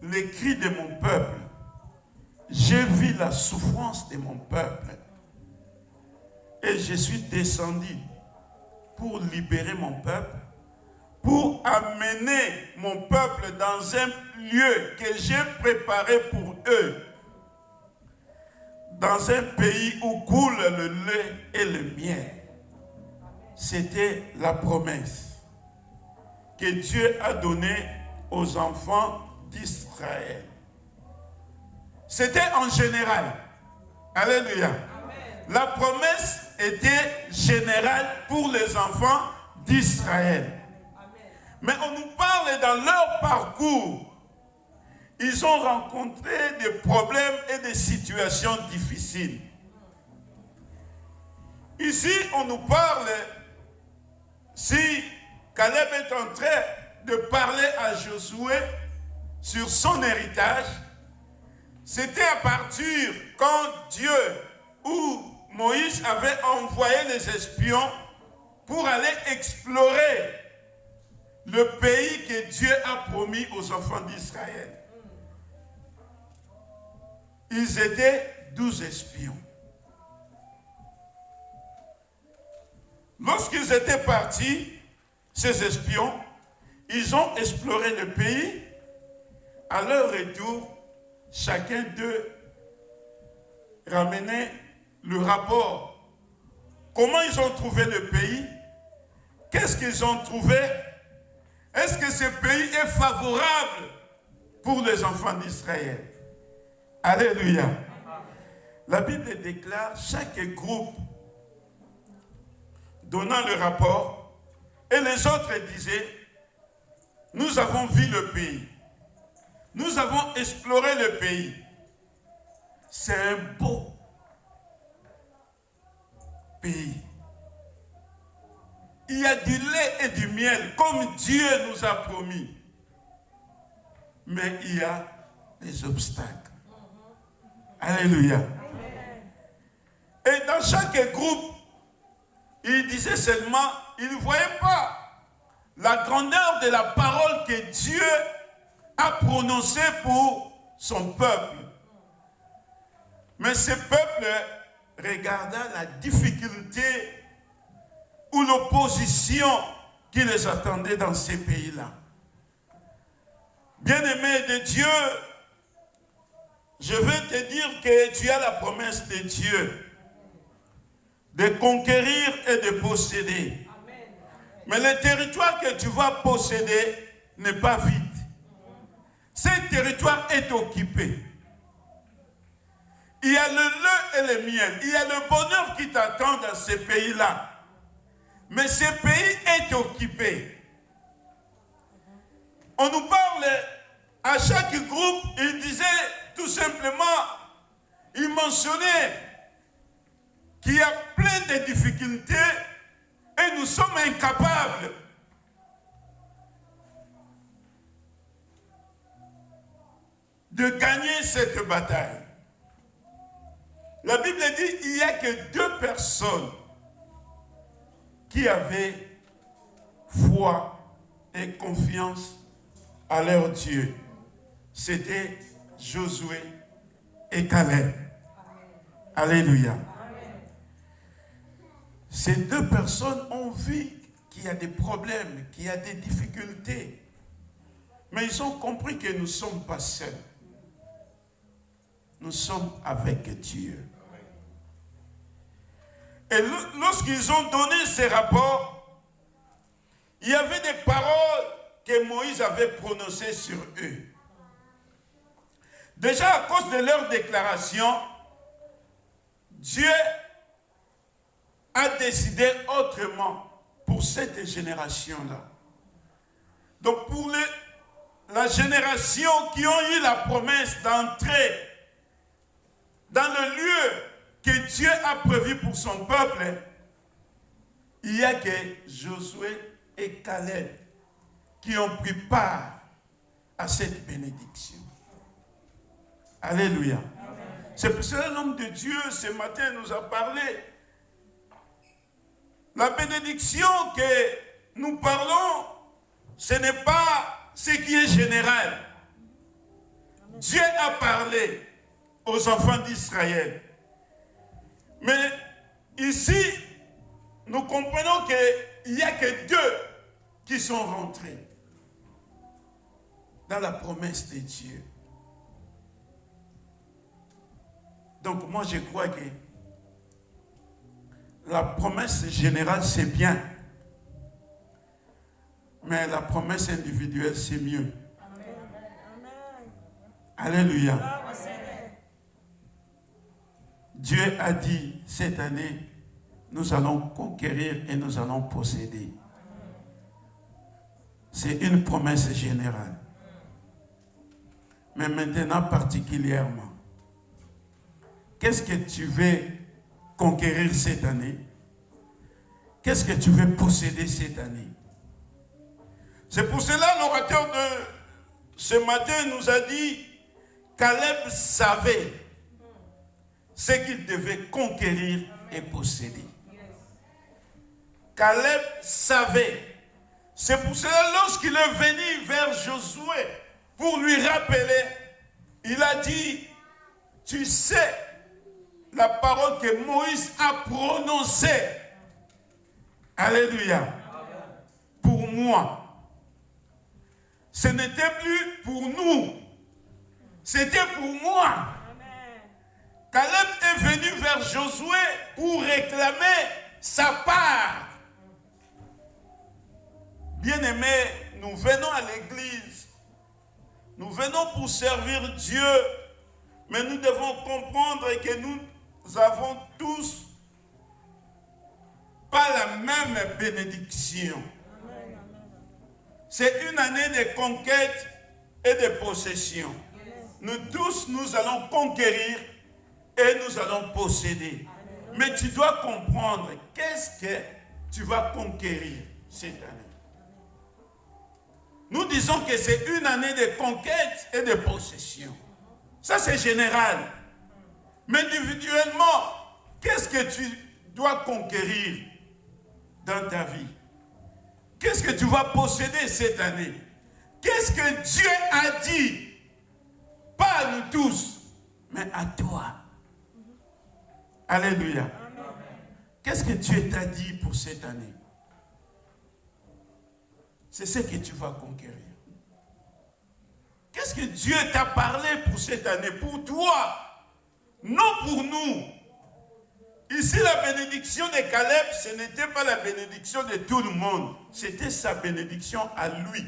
les cris de mon peuple, j'ai vu la souffrance de mon peuple, et je suis descendu pour libérer mon peuple, pour amener mon peuple dans un lieu que j'ai préparé pour eux, dans un pays où coule le lait et le miel. C'était la promesse que Dieu a donnée aux enfants d'Israël. C'était en général. Alléluia. Amen. La promesse était générale pour les enfants d'Israël. Mais on nous parle dans leur parcours. Ils ont rencontré des problèmes et des situations difficiles. Ici, on nous parle, si Caleb est en train de parler à Josué sur son héritage, c'était à partir quand Dieu ou Moïse avait envoyé les espions pour aller explorer le pays que Dieu a promis aux enfants d'Israël. Ils étaient 12 espions. Lorsqu'ils étaient partis, ces espions, ils ont exploré le pays. À leur retour, chacun d'eux ramenait le rapport. Comment ils ont trouvé le pays? Qu'est-ce qu'ils ont trouvé? Est-ce que ce pays est favorable pour les enfants d'Israël? Alléluia. La Bible déclare chaque groupe donnant le rapport et les autres disaient, nous avons vu le pays. Nous avons exploré le pays. C'est un beau pays. Il y a du lait et du miel, comme Dieu nous a promis. Mais il y a des obstacles. Alléluia. Et dans chaque groupe, il disait seulement, il ne voyait pas la grandeur de la parole que Dieu a prononcée pour son peuple. Mais ce peuple regarda la difficulté ou l'opposition qui les attendait dans ces pays-là. Bien-aimé de Dieu, je veux te dire que tu as la promesse de Dieu de conquérir et de posséder. Mais le territoire que tu vas posséder n'est pas vide. Ce territoire est occupé. Il y a le lait et le miel. Il y a le bonheur qui t'attend dans ces pays-là. Mais ce pays est occupé. On nous parle, à chaque groupe, il disait tout simplement, il mentionnait qu'il y a plein de difficultés et nous sommes incapables de gagner cette bataille. La Bible dit qu'il n'y a que 2 personnes qui avaient foi et confiance à leur Dieu. C'était Josué et Caleb. Alléluia. Ces 2 personnes ont vu qu'il y a des problèmes, qu'il y a des difficultés. Mais ils ont compris que nous ne sommes pas seuls. Nous sommes avec Dieu. Et lorsqu'ils ont donné ces rapports, il y avait des paroles que Moïse avait prononcées sur eux. Déjà à cause de leur déclaration, Dieu a décidé autrement pour cette génération-là. Donc pour la génération qui ont eu la promesse d'entrer dans le lieu que Dieu a prévu pour son peuple, il n'y a que Josué et Caleb qui ont pris part à cette bénédiction. Alléluia. C'est pour cela que l'homme de Dieu ce matin nous a parlé. La bénédiction que nous parlons, ce n'est pas ce qui est général. Dieu a parlé aux enfants d'Israël. Mais ici, nous comprenons qu'il n'y a que 2 qui sont rentrés dans la promesse de Dieu. Donc moi je crois que la promesse générale c'est bien. Mais la promesse individuelle c'est mieux. Alléluia. Dieu a dit cette année, nous allons conquérir et nous allons posséder. C'est une promesse générale. Mais maintenant particulièrement, qu'est-ce que tu veux conquérir cette année? Qu'est-ce que tu veux posséder cette année? C'est pour cela l'orateur de ce matin nous a dit, Caleb savait ce qu'il devait conquérir et posséder. Caleb savait C'est pour cela, lorsqu'il est venu vers Josué pour lui rappeler, il a dit, tu sais, la parole que Moïse a prononcée. Alléluia. Pour moi. Ce n'était plus pour nous. C'était pour moi. Caleb est venu vers Josué pour réclamer sa part. Bien-aimés, nous venons à l'église. Nous venons pour servir Dieu. Mais nous devons comprendre que nous avons tous pas la même bénédiction. C'est une année de conquête et de possession. Nous tous, nous allons conquérir et nous allons posséder. Mais tu dois comprendre qu'est-ce que tu vas conquérir cette année. Nous disons que c'est une année de conquête et de possession. Ça, c'est général. Mais individuellement, qu'est-ce que tu dois conquérir dans ta vie? Qu'est-ce que tu vas posséder cette année? Qu'est-ce que Dieu a dit? Pas à nous tous, mais à toi. Alléluia. Qu'est-ce que Dieu t'a dit pour cette année? C'est ce que tu vas conquérir. Qu'est-ce que Dieu t'a parlé pour cette année? Pour toi, non pour nous. Ici, la bénédiction de Caleb, ce n'était pas la bénédiction de tout le monde. C'était sa bénédiction à lui.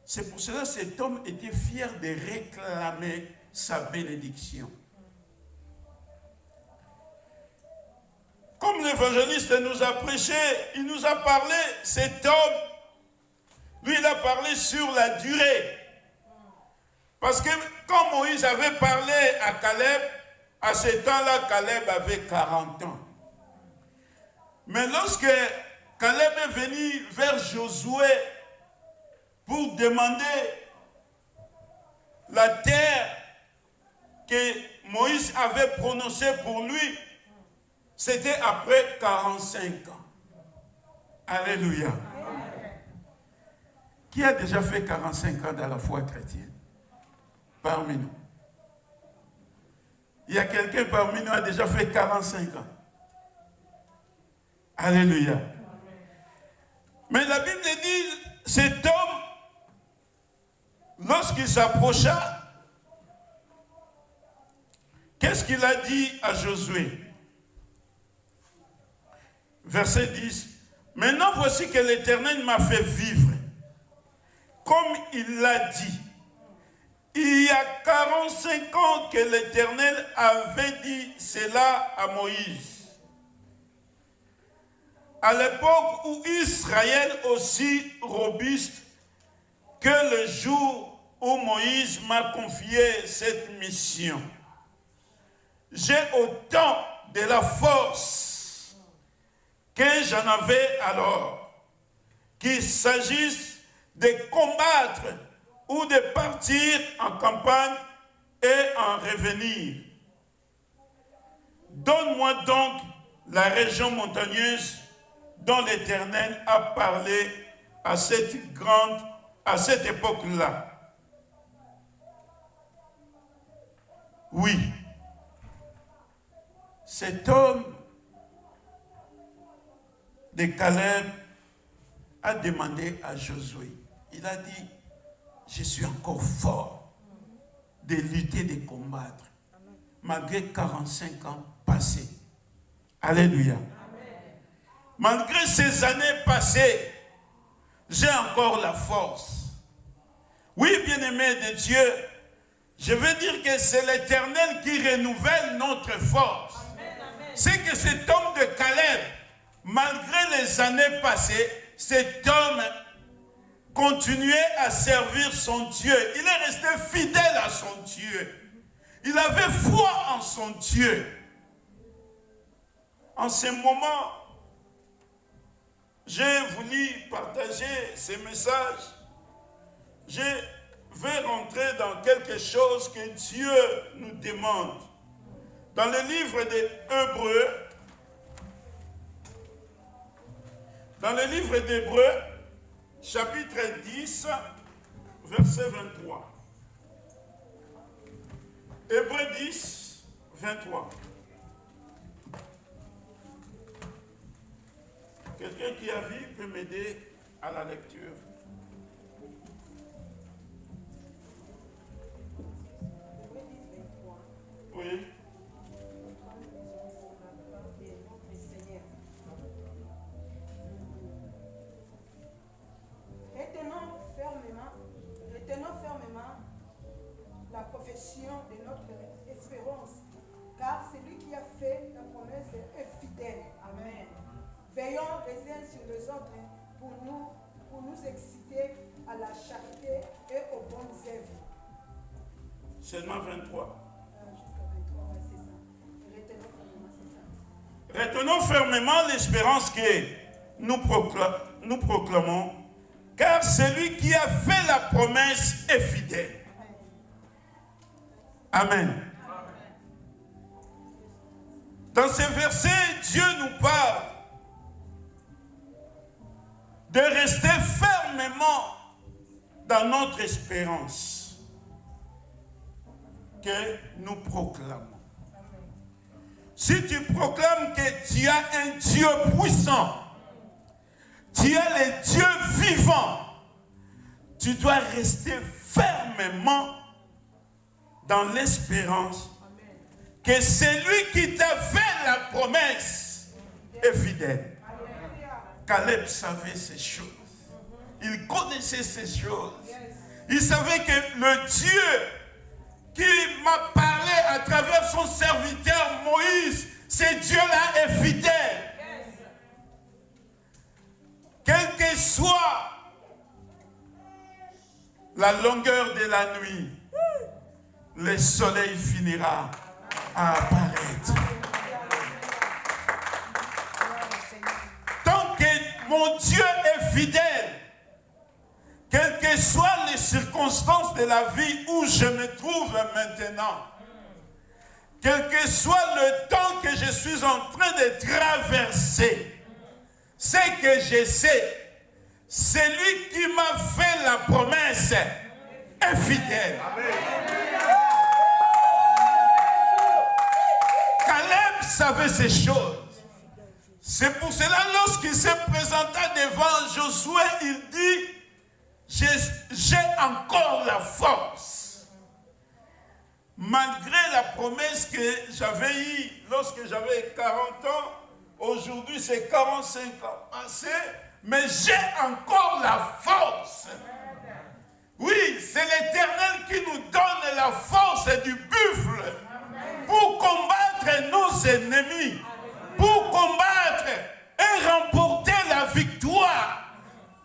C'est pour cela que cet homme était fier de réclamer sa bénédiction. Comme l'évangéliste nous a prêché, il nous a parlé, cet homme, lui, il a parlé sur la durée. Parce que quand Moïse avait parlé à Caleb, à ce temps-là, Caleb avait 40 ans. Mais lorsque Caleb est venu vers Josué pour demander la terre que Moïse avait prononcée pour lui, c'était après 45 ans. Alléluia. Qui a déjà fait 45 ans dans la foi chrétienne? Parmi nous. Il y a quelqu'un parmi nous qui a déjà fait 45 ans. Alléluia. Mais la Bible dit, cet homme, lorsqu'il s'approcha, qu'est-ce qu'il a dit à Josué? Verset 10. Maintenant, voici que l'Éternel m'a fait vivre, comme il l'a dit. Il y a 45 ans que l'Éternel avait dit cela à Moïse. À l'époque où Israël aussi robuste que le jour où Moïse m'a confié cette mission. J'ai autant de la force que j'en avais alors, qu'il s'agisse de combattre ou de partir en campagne et en revenir. Donne-moi donc la région montagneuse dont l'Éternel a parlé à cette époque-là. Oui, cet homme de Caleb a demandé à Josué, il a dit, je suis encore fort de lutter, de combattre, malgré 45 ans passés. Alléluia. Malgré ces années passées, j'ai encore la force. Oui, bien-aimés de Dieu, je veux dire que c'est l'Éternel qui renouvelle notre force. C'est que cet homme de Caleb, malgré les années passées, cet homme continuait à servir son Dieu. Il est resté fidèle à son Dieu. Il avait foi en son Dieu. En ce moment, j'ai voulu partager ces messages. Je vais rentrer dans quelque chose que Dieu nous demande. Dans le livre des Hébreux, Dans le livre d'Hébreux, chapitre 10, verset 23. Hébreux 10, 23. Quelqu'un qui a vu peut m'aider à la lecture. Oui. Retenons fermement la profession de notre espérance, car celui qui a fait la promesse est fidèle. Amen. Veillons les uns sur les autres pour nous exciter à la charité et aux bonnes œuvres. Seulement 23. Jusqu'à 23, ouais, c'est ça. Retenons fermement, c'est ça. Retenons fermement l'espérance que nous proclamons, car celui qui a fait la promesse est fidèle. Amen. Dans ces versets, Dieu nous parle de rester fermement dans notre espérance que nous proclamons. Si tu proclames que tu as un Dieu puissant, tu as le Dieu vivant, tu dois rester fermement dans l'espérance que celui qui t'a fait la promesse est fidèle. Caleb savait ces choses. Il connaissait ces choses. Il savait que le Dieu qui m'a parlé à travers son serviteur Moïse, ce Dieu-là est fidèle. Quelle que soit la longueur de la nuit, le soleil finira à apparaître. Tant que mon Dieu est fidèle, quelles que soient les circonstances de la vie où je me trouve maintenant, quel que soit le temps que je suis en train de traverser, ce que je sais, celui qui m'a fait la promesse est fidèle. Amen. Caleb savait ces choses. C'est pour cela, lorsqu'il se présenta devant Josué, il dit, j'ai encore la force. Malgré la promesse que j'avais eue lorsque j'avais 40 ans, aujourd'hui c'est 45 ans passés, mais j'ai encore la force. Oui, c'est l'Éternel qui nous donne la force du buffle pour combattre nos ennemis, pour combattre et remporter la victoire.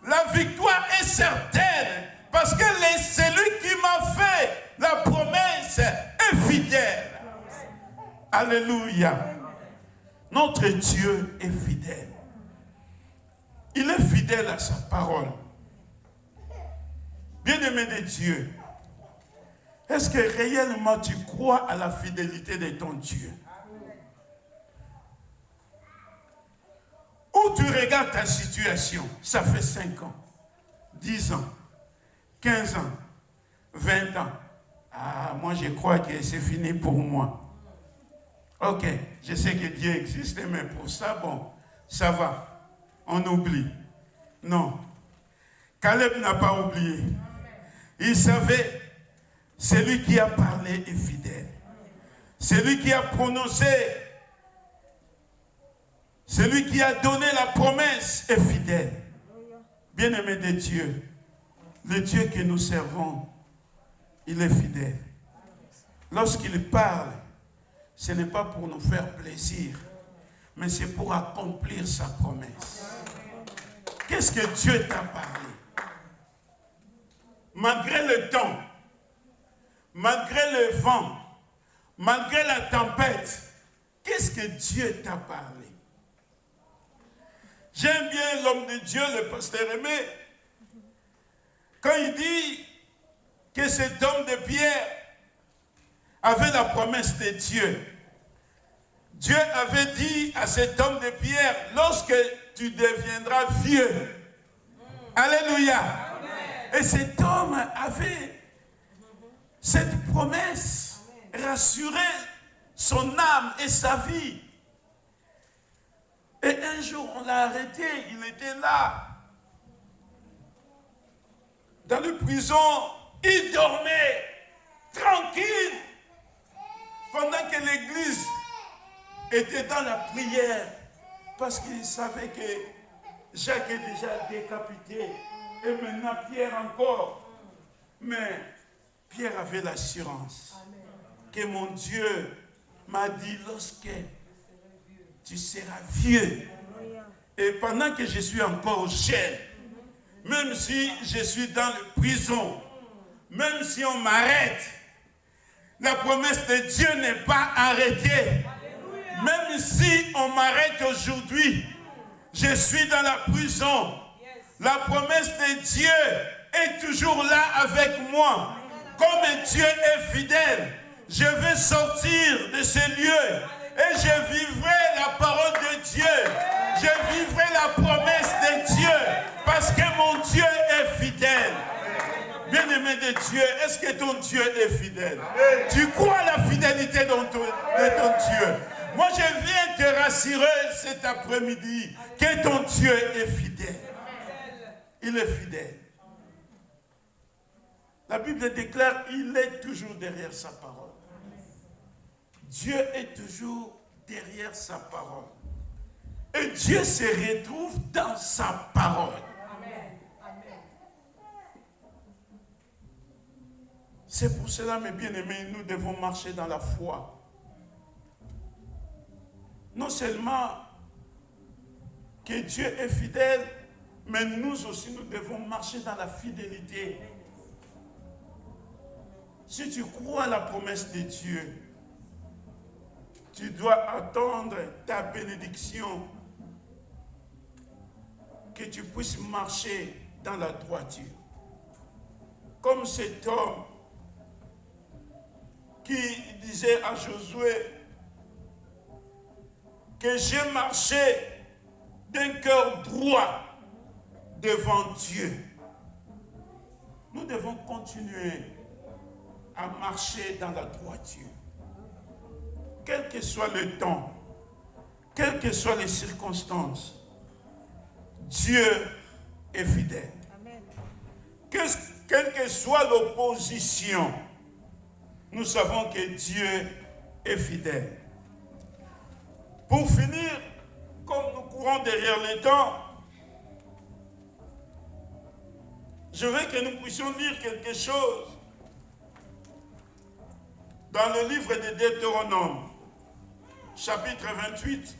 La victoire est certaine parce que celui qui m'a fait la promesse est fidèle. Alléluia. Notre Dieu est fidèle. Il est fidèle à sa parole. Bien-aimé de Dieu, est-ce que réellement tu crois à la fidélité de ton Dieu? Où tu regardes ta situation, ça fait 5 ans, 10 ans, 15 ans, 20 ans. Ah, moi je crois que c'est fini pour moi. Ok, je sais que Dieu existe, mais pour ça, bon, ça va. On oublie. Non. Caleb n'a pas oublié. Il savait, celui qui a parlé est fidèle. Celui qui a prononcé, celui qui a donné la promesse est fidèle. Bien-aimé de Dieu, le Dieu que nous servons, il est fidèle. Lorsqu'il parle, ce n'est pas pour nous faire plaisir, mais c'est pour accomplir sa promesse. Qu'est-ce que Dieu t'a parlé? Malgré le temps, malgré le vent, malgré la tempête, qu'est-ce que Dieu t'a parlé? J'aime bien l'homme de Dieu, le pasteur Aimé, quand il dit que cet homme de Pierre avait la promesse de Dieu. Dieu avait dit à cet homme de Pierre, lorsque tu deviendras vieux. Alléluia. Et cet homme avait cette promesse, rassurait son âme et sa vie. Et un jour, on l'a arrêté, il était là, dans la prison, il dormait tranquille, pendant que l'église était dans la prière, parce qu'il savait que Jacques est déjà décapité, et maintenant Pierre encore. Mais Pierre avait l'assurance que mon Dieu m'a dit, lorsque tu seras vieux, et pendant que je suis encore jeune, même si je suis dans la prison, même si on m'arrête, la promesse de Dieu n'est pas arrêtée. Même si on m'arrête aujourd'hui, je suis dans la prison. La promesse de Dieu est toujours là avec moi. Comme Dieu est fidèle, je vais sortir de ce lieu et je vivrai la parole de Dieu. Je vivrai la promesse de Dieu parce que mon Dieu est fidèle. Bien-aimé de Dieu, est-ce que ton Dieu est fidèle? Tu crois à la fidélité de ton Dieu? Moi, je viens te rassurer cet après-midi que ton Dieu est fidèle. Il est fidèle. La Bible déclare qu'il est toujours derrière sa parole. Dieu est toujours derrière sa parole. Et Dieu se retrouve dans sa parole. C'est pour cela, mes bien-aimés, nous devons marcher dans la foi. Non seulement que Dieu est fidèle, mais nous aussi, nous devons marcher dans la fidélité. Si tu crois à la promesse de Dieu, tu dois attendre ta bénédiction, que tu puisses marcher dans la droiture. Comme cet homme qui disait à Josué que j'ai marché d'un cœur droit devant Dieu. Nous devons continuer à marcher dans la droiture. Quel que soit le temps, quelles que soient les circonstances, Dieu est fidèle. Amen. Quelle que soit l'opposition, nous savons que Dieu est fidèle. Pour finir, comme nous courons derrière le temps, je veux que nous puissions lire quelque chose dans le livre de Deutéronome, chapitre 28,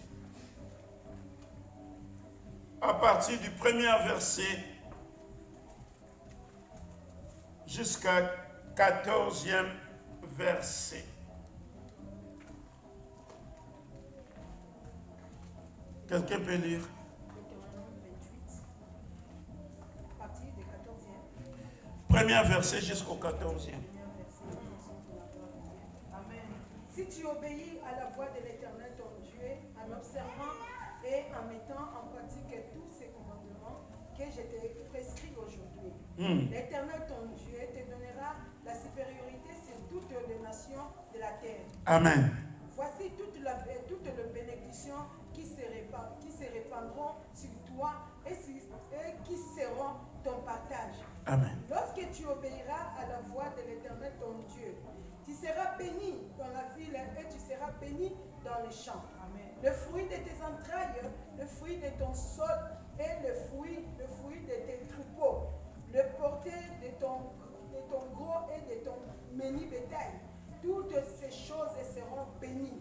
à partir du premier verset jusqu'à 14e verset. Quelqu'un peut lire? Deutéronome 28, à partir du 14e. Premier verset jusqu'au 14e. Amen. Si tu obéis à la voix de l'Éternel ton Dieu, en observant et en mettant en pratique tous ces commandements que je t'ai prescrits aujourd'hui, l'Éternel ton Dieu te donnera la supériorité sur toutes les nations de la terre. Amen. Voici toutes les bénédictions qui se répandront sur toi et qui seront ton partage. Amen. Lorsque tu obéiras à la voix de l'Éternel ton Dieu, tu seras béni dans la ville et tu seras béni dans les champs. Amen. Le fruit de tes entrailles, le fruit de ton sol et le fruit de tes troupeaux, le porté de ton gros et de ton menu bétail, toutes ces choses seront bénies.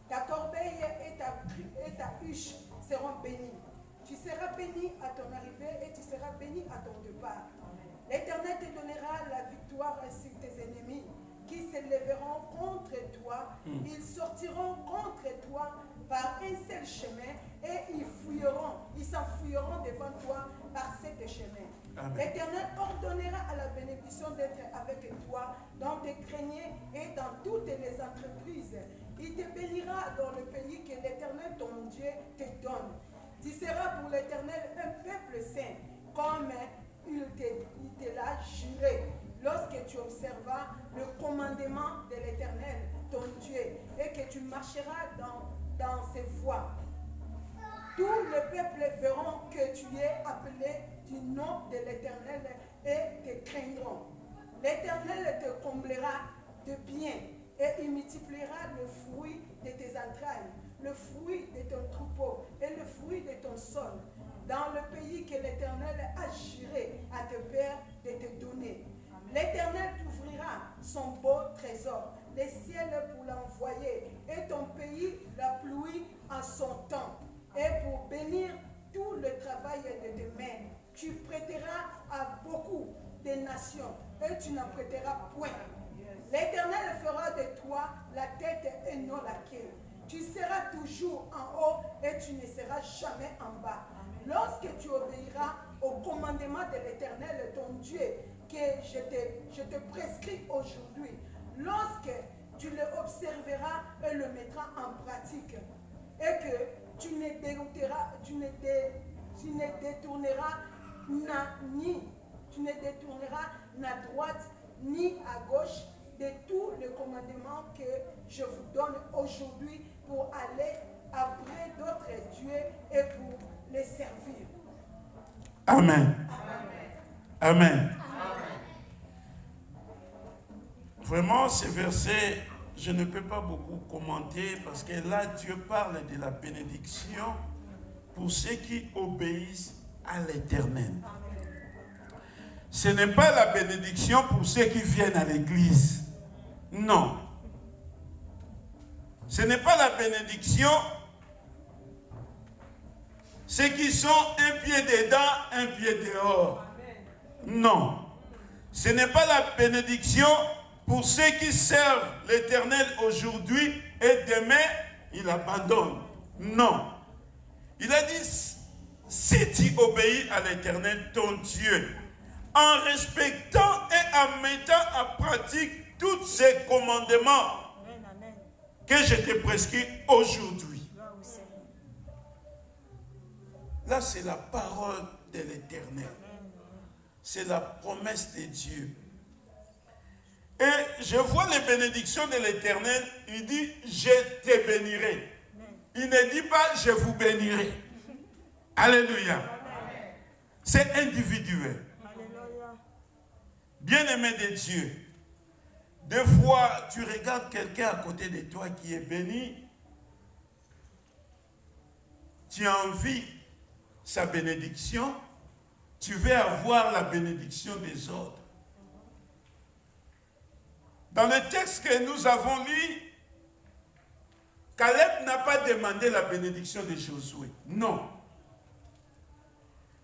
Ta corbeille et ta huche seront bénies. Tu seras béni à ton arrivée et tu seras béni à ton départ. L'Éternel te donnera la victoire sur tes ennemis qui se lèveront contre toi. Ils sortiront contre toi par un seul chemin et ils s'enfuiront devant toi par sept chemins. L'Éternel ordonnera à la bénédiction d'être avec toi dans tes greniers et dans toutes les entreprises. Il te bénira dans le pays que l'Éternel ton Dieu te donne. Tu seras pour l'Éternel un peuple saint, comme il te l'a juré, lorsque tu observeras le commandement de l'Éternel, ton Dieu, et que tu marcheras dans ses voies. Tous les peuples verront que tu es appelé du nom de l'Éternel et te craindront. L'Éternel te comblera de bien et il multipliera le fruit de tes entrailles, le fruit de ton troupeau et le fruit de ton sol, dans le pays que l'Éternel a juré à tes pères de te donner. L'Éternel t'ouvrira son beau trésor, les ciels pour l'envoyer, et ton pays la pluie en son temps, et pour bénir tout le travail de tes mains. Tu prêteras à beaucoup de nations, et tu n'en prêteras point. L'Éternel fera de toi la tête et non la queue. Tu seras toujours en haut et tu ne seras jamais en bas. Lorsque tu obéiras au commandement de l'Éternel, ton Dieu, que je te prescris aujourd'hui, lorsque tu le observeras et le mettras en pratique, et que tu ne détourneras à droite ni à gauche de tous les commandements que je vous donne aujourd'hui pour aller après d'autres dieux et pour les servir. Amen. Amen. Vraiment, ces versets, je ne peux pas beaucoup commenter parce que là, Dieu parle de la bénédiction pour ceux qui obéissent à l'Éternel. Ce n'est pas la bénédiction pour ceux qui viennent à l'église. Non. Ce n'est pas la bénédiction ceux qui sont un pied dedans, un pied dehors. Non. Ce n'est pas la bénédiction pour ceux qui servent l'Éternel aujourd'hui et demain, ils abandonnent. Non. Il a dit, si tu obéis à l'Éternel, ton Dieu, en respectant et en mettant en pratique tous ces commandements que je te prescris aujourd'hui. Là, c'est la parole de l'Éternel. C'est la promesse de Dieu. Et je vois les bénédictions de l'Éternel. Il dit, je te bénirai. Il ne dit pas, je vous bénirai. Alléluia. C'est individuel. Bien-aimé de Dieu, des fois, tu regardes quelqu'un à côté de toi qui est béni, tu as envie sa bénédiction, tu veux avoir la bénédiction des autres. Dans le texte que nous avons lu, Caleb n'a pas demandé la bénédiction de Josué. Non.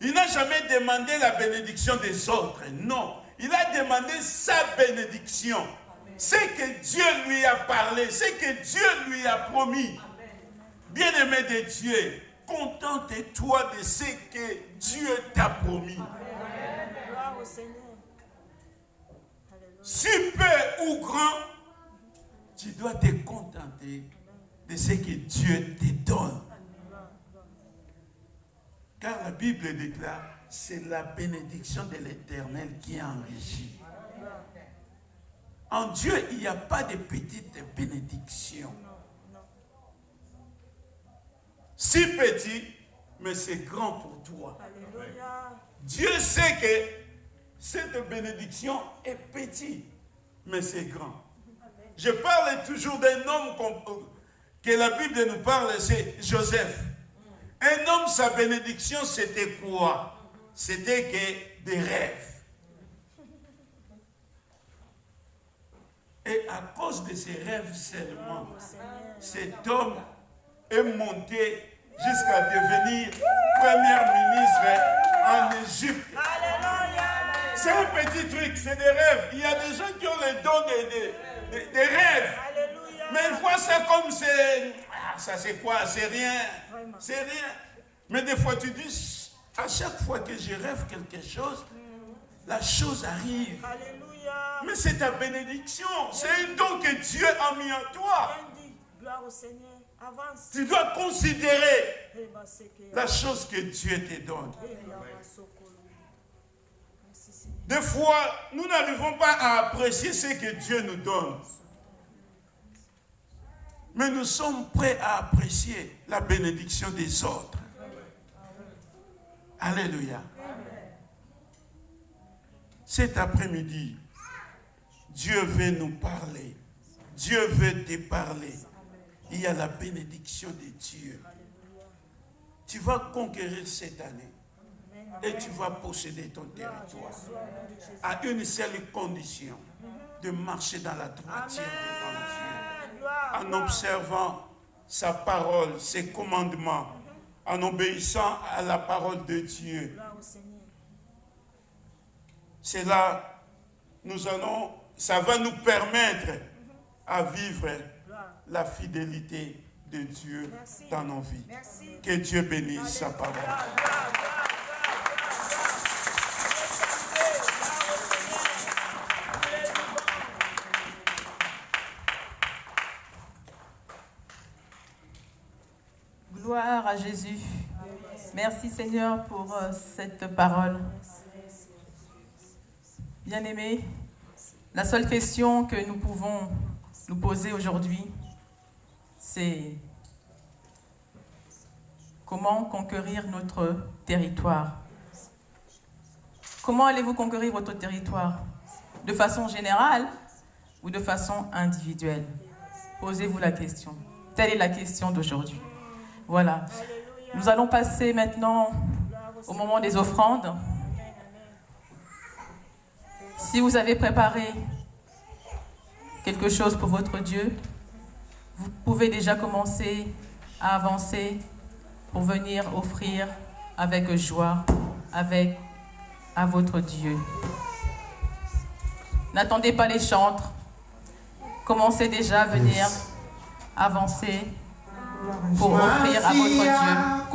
Il n'a jamais demandé la bénédiction des autres. Non. Il a demandé sa bénédiction. C'est que Dieu lui a parlé, c'est que Dieu lui a promis. Bien-aimé de Dieu, contente-toi de ce que Dieu t'a promis. Si peu ou grand, tu dois te contenter de ce que Dieu te donne. Car la Bible déclare, c'est la bénédiction de l'Éternel qui enrichit. En Dieu, il n'y a pas de petites bénédictions. Si petit, mais c'est grand pour toi. Dieu sait que cette bénédiction est petite, mais c'est grand. Je parle toujours d'un homme que la Bible nous parle, c'est Joseph. Un homme, sa bénédiction, c'était quoi? C'était que des rêves. Et à cause de ces rêves seulement, cet homme est monté jusqu'à devenir premier ministre en Égypte. C'est un petit truc, c'est des rêves. Il y a des gens qui ont le don des rêves. Mais ils voient ça comme c'est... Ah, ça c'est quoi? C'est rien. C'est rien. Mais des fois tu dis, à chaque fois que je rêve quelque chose, la chose arrive. Mais c'est ta bénédiction. C'est un don que Dieu a mis en toi. Gloire au Seigneur. Avance. Tu dois considérer la chose que Dieu te donne. Des fois, nous n'arrivons pas à apprécier ce que Dieu nous donne. Mais nous sommes prêts à apprécier la bénédiction des autres. Alléluia. Cet après-midi, Dieu veut nous parler. Dieu veut te parler. Il y a la bénédiction de Dieu. Tu vas conquérir cette année. Et tu vas posséder ton territoire. À une seule condition. De marcher dans la droiture devant Dieu. En observant sa parole, ses commandements. En obéissant à la parole de Dieu. C'est là, ça va nous permettre à vivre la fidélité de Dieu dans nos vies. Que Dieu bénisse sa parole. Gloire à Jésus. Merci Seigneur pour cette parole. Bien-aimés, la seule question que nous pouvons nous poser aujourd'hui, c'est comment conquérir notre territoire. Comment allez-vous conquérir votre territoire? De façon générale ou de façon individuelle? Posez-vous la question. Telle est la question d'aujourd'hui. Voilà. Nous allons passer maintenant au moment des offrandes. Si vous avez préparé quelque chose pour votre Dieu, vous pouvez déjà commencer à avancer pour venir offrir avec joie, à votre Dieu. N'attendez pas les chantres. Commencez déjà à venir avancer pour offrir à votre Dieu.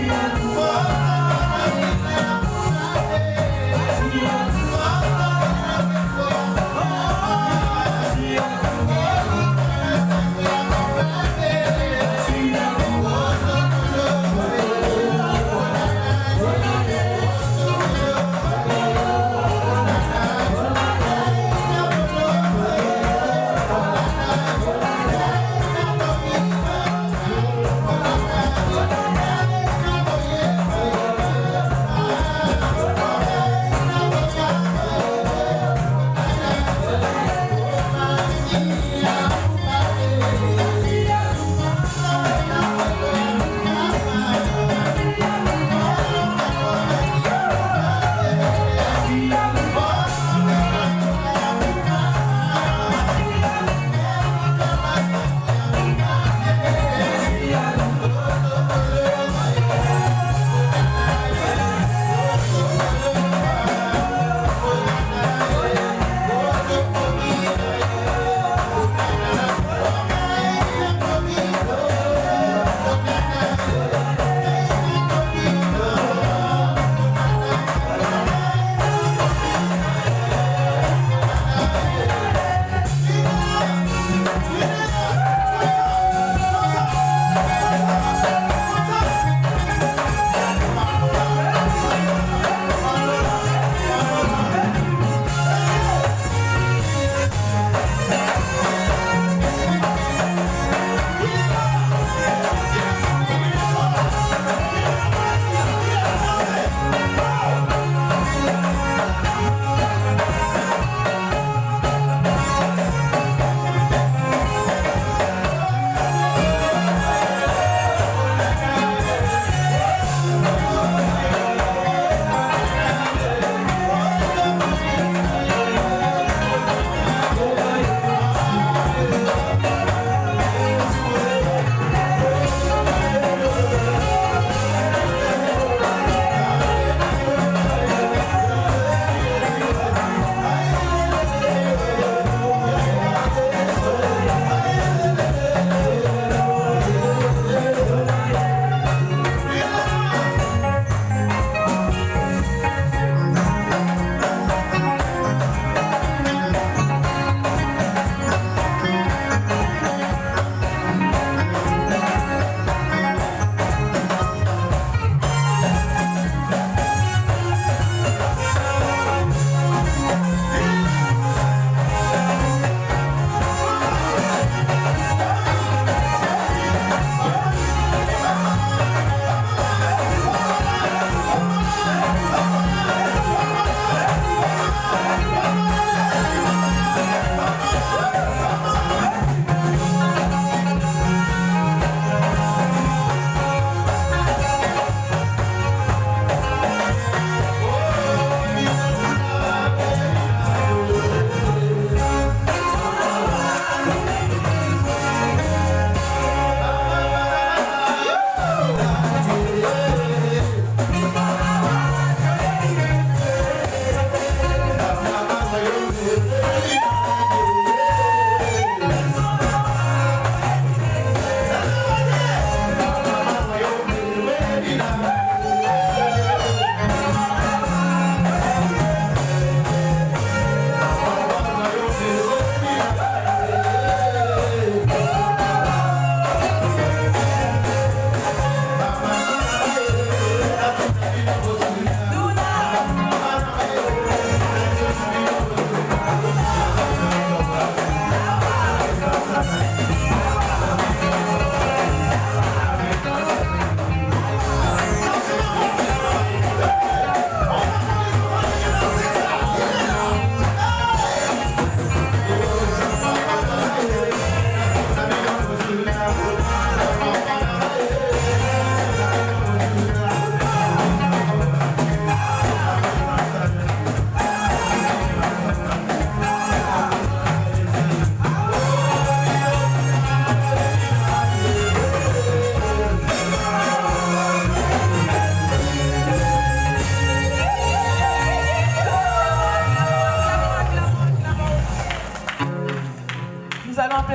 Yeah.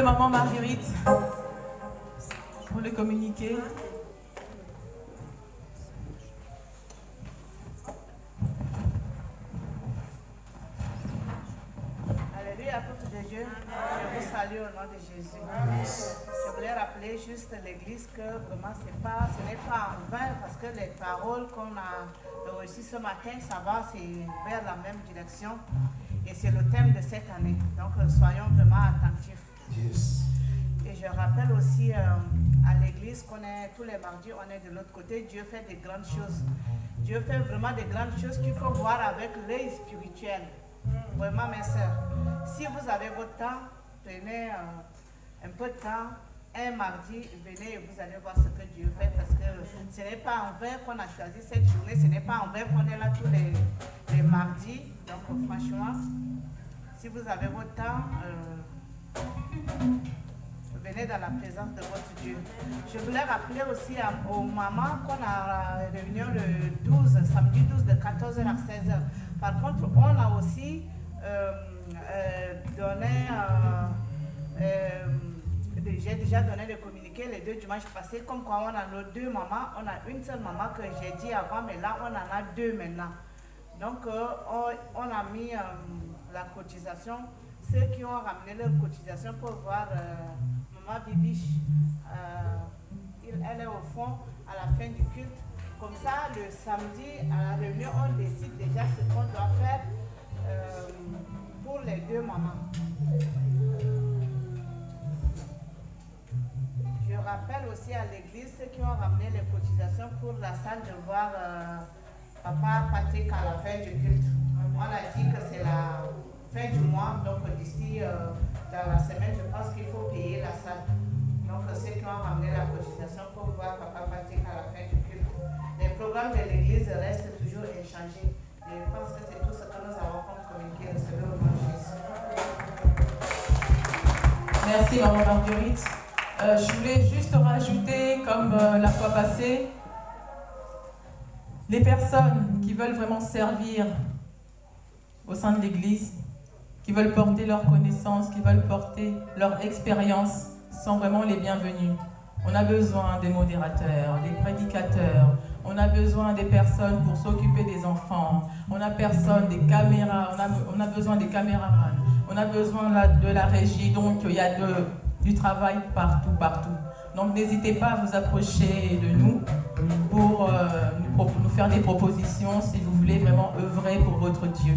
maman Marguerite pour le communiquer. Alléluia, peuple de Dieu. Je vous salue au nom de Jésus. Je voulais rappeler juste l'église que vraiment ce n'est pas en vain parce que les paroles qu'on a reçues ce matin, ça va, c'est vers la même direction. Et c'est le thème de cette année. Donc soyons vraiment attentifs. Yes. Et je rappelle aussi à l'église qu'on est tous les mardis, on est de l'autre côté. Dieu fait des grandes choses. Dieu fait vraiment des grandes choses qu'il faut voir avec l'œil spirituel. Vraiment, mes sœurs, si vous avez votre temps, prenez un peu de temps. Un mardi, venez et vous allez voir ce que Dieu fait parce que ce n'est pas en vain qu'on a choisi cette journée, ce n'est pas en vain qu'on est là tous les mardis. Donc franchement, si vous avez votre temps, venez dans la présence de votre Dieu. Je voulais rappeler aussi aux mamans qu'on a réunion le 12, samedi 12 de 14h à 16h. Par contre, on a aussi donné... j'ai déjà donné le communiqué les 2 dimanches passés, comme quoi on a nos 2 mamans, on a une seule maman que j'ai dit avant, mais là on en a 2 maintenant. Donc on a mis la cotisation, ceux qui ont ramené leur cotisation pour voir maman Bibiche, elle est au fond à la fin du culte. Comme ça, le samedi à la réunion, on décide déjà ce qu'on doit faire pour les 2 mamans. Je rappelle aussi à l'église ceux qui ont ramené les cotisations pour la salle de voir Papa Patrick à la fin du culte. On a dit que c'est la fin du mois, donc d'ici dans la semaine, je pense qu'il faut payer la salle. Donc ceux qui ont ramené la cotisation pour voir Papa Patrick à la fin du culte. Les programmes de l'église restent toujours inchangés. Je pense que c'est tout ce que nous avons communiqué de ce nom de Jésus. Merci, maman Marguerite. Je voulais juste rajouter, comme la fois passée, les personnes qui veulent vraiment servir au sein de l'Église, qui veulent porter leur connaissance, qui veulent porter leur expérience, sont vraiment les bienvenus. On a besoin des modérateurs, des prédicateurs, on a besoin des personnes pour s'occuper des enfants, on a besoin des caméras, on a besoin des caméramans, on a besoin de la régie, donc il y a du travail partout. Donc n'hésitez pas à vous approcher de nous pour nous faire des propositions si vous voulez vraiment œuvrer pour votre Dieu.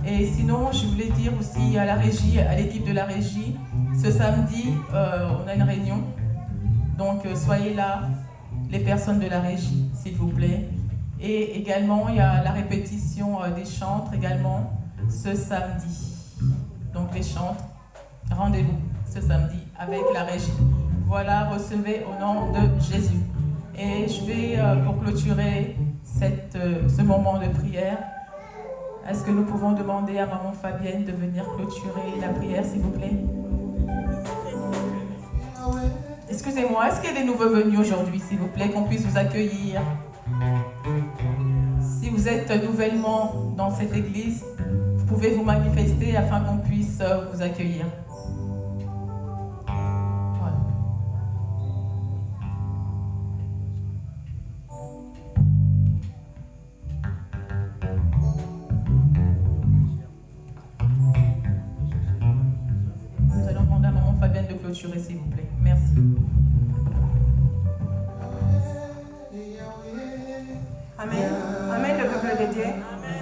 Et sinon, je voulais dire aussi à la régie, à l'équipe de la régie, ce samedi, on a une réunion. Donc soyez là, les personnes de la régie, s'il vous plaît. Et également, il y a la répétition des chantres également ce samedi. Donc les chantres, rendez-vous ce samedi avec la régie. Voilà, recevez au nom de Jésus. Et je vais, pour clôturer ce moment de prière, est-ce que nous pouvons demander à maman Fabienne de venir clôturer la prière, s'il vous plaît? Excusez-moi, est-ce qu'il y a des nouveaux venus aujourd'hui, s'il vous plaît, qu'on puisse vous accueillir? Si vous êtes nouvellement dans cette église, vous pouvez vous manifester afin qu'on puisse vous accueillir. Voilà. Nous allons demander à maman Fabienne de clôturer, s'il vous plaît. Merci. Amen. Amen, le peuple de Dieu.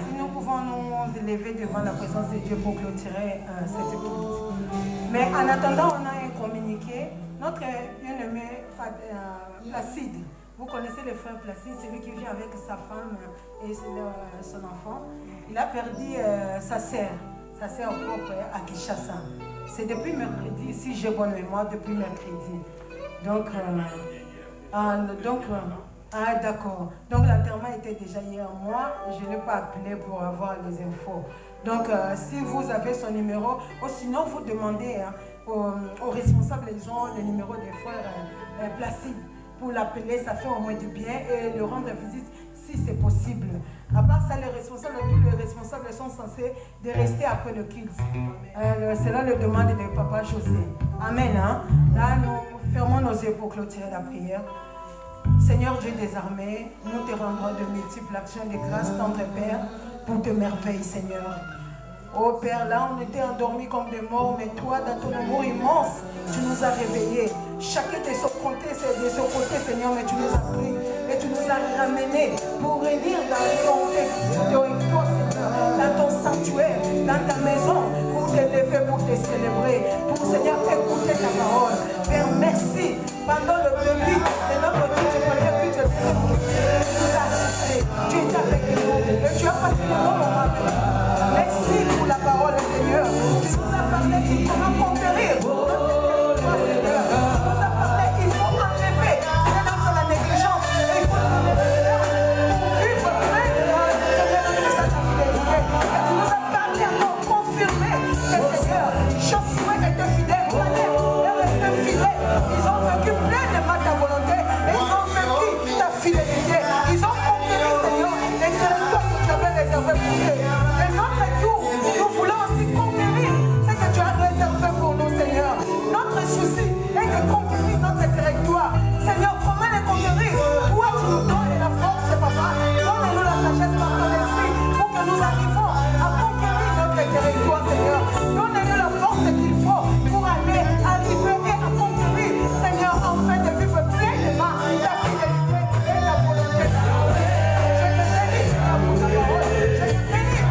Si nous pouvons nous élever devant la présence de Dieu pour clôturer cette culte. Mais en attendant, on a un communiqué. Notre bien-aimé Placide, vous connaissez le frère Placide, celui qui vit avec sa femme et son enfant. Il a perdu sa sœur propre à Kinshasa. C'est depuis mercredi, si j'ai bonne mémoire, depuis mercredi. D'accord. Donc l'enterrement était déjà hier. Moi, je n'ai pas appelé pour avoir les infos. Donc si vous avez son numéro, ou sinon vous demandez aux responsables, ils ont le numéro des frères Placide. Pour l'appeler, ça fait au moins du bien et le rendre visite si c'est possible. À part ça, les responsables, tous les responsables sont censés de rester après le culte. Cela le demande de Papa José. Amen. Hein? Là, nous fermons nos yeux pour clôturer la prière. Seigneur Dieu des armées, nous te rendrons de multiples actions de grâce, tendre Père, pour tes merveilles, Seigneur. Oh Père, là on était endormis comme des morts, mais toi, dans ton amour immense, tu nous as réveillés. Chacun de son côté, Seigneur, mais tu nous as pris et tu nous as ramenés pour venir dans ton territoire, Seigneur, dans ton sanctuaire, dans ta maison, pour te lever, pour te célébrer, pour, Seigneur, écouter ta parole. Père, merci. Pendant le début de notre vie, tu connais que tu nous as assistés. Tu es avec nous et tu as passé le bon moment avec nous. Merci pour la parole, Seigneur. Tu nous as parlé de comment conquérir notre territoire, Seigneur. Tu nous as parlé, il faut enlever, Seigneur, dans la négligence. Et il faut enlever cela pour vivre pleinement, Seigneur, dans sa fidélité. Et tu nous as parlé encore, confirmer que, Seigneur, Josué était fidèle, Caleb est fidèle. Ils ont vécu pleinement ta volonté et ils ont vécu ta fidélité. Ils ont conquéri, Seigneur, les territoires que tu avais réservés pour eux. Et notre tour, nous voulons aussi conquérir ce que tu as réservé pour nous, Seigneur. Notre souci est de conquérir notre territoire. Seigneur, comment les conquérir? Toi, tu nous donnes la force, Papa. Donne-nous la sagesse par ton esprit pour que nous arrivions à conquérir notre territoire, Seigneur. Donne-nous la force qu'il faut pour arriver et à conquérir, Seigneur, afin de vivre pleinement ta fidélité et ta volonté. Je te bénis, Seigneur, pour ta parole. Je te bénis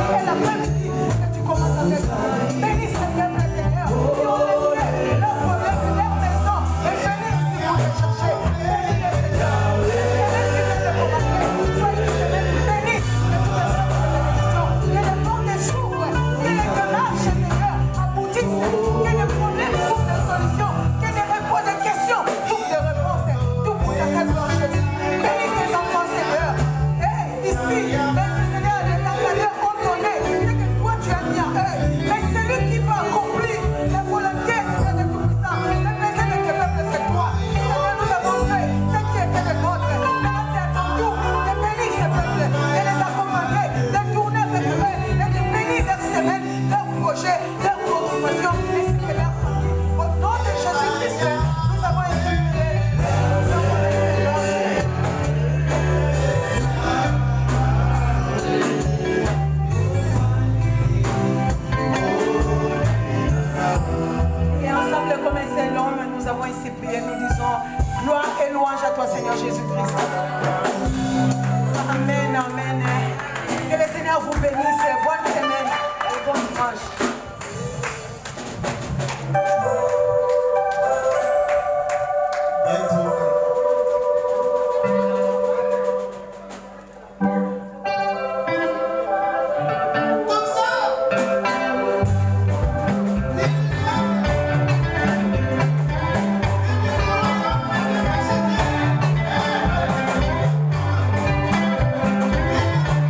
pour l'après-midi que tu commences avec nous. Bénis, Seigneur, les Seigneurs, qui ont laissé leur problème et leur maison et venir ici pour te chercher. Bénis les Seigneurs. Semaine qui vient de commencer, sois une semaine bénie de toutes les sortes de bénédictions. Que les portes s'ouvrent, que les démarches, Seigneur, aboutissent, que les problèmes trouvent des solutions, que les réponses des questions trouvent des réponses. Tout pour ta gloire, Jésus. Bénis tes enfants, Seigneur. Et ici, les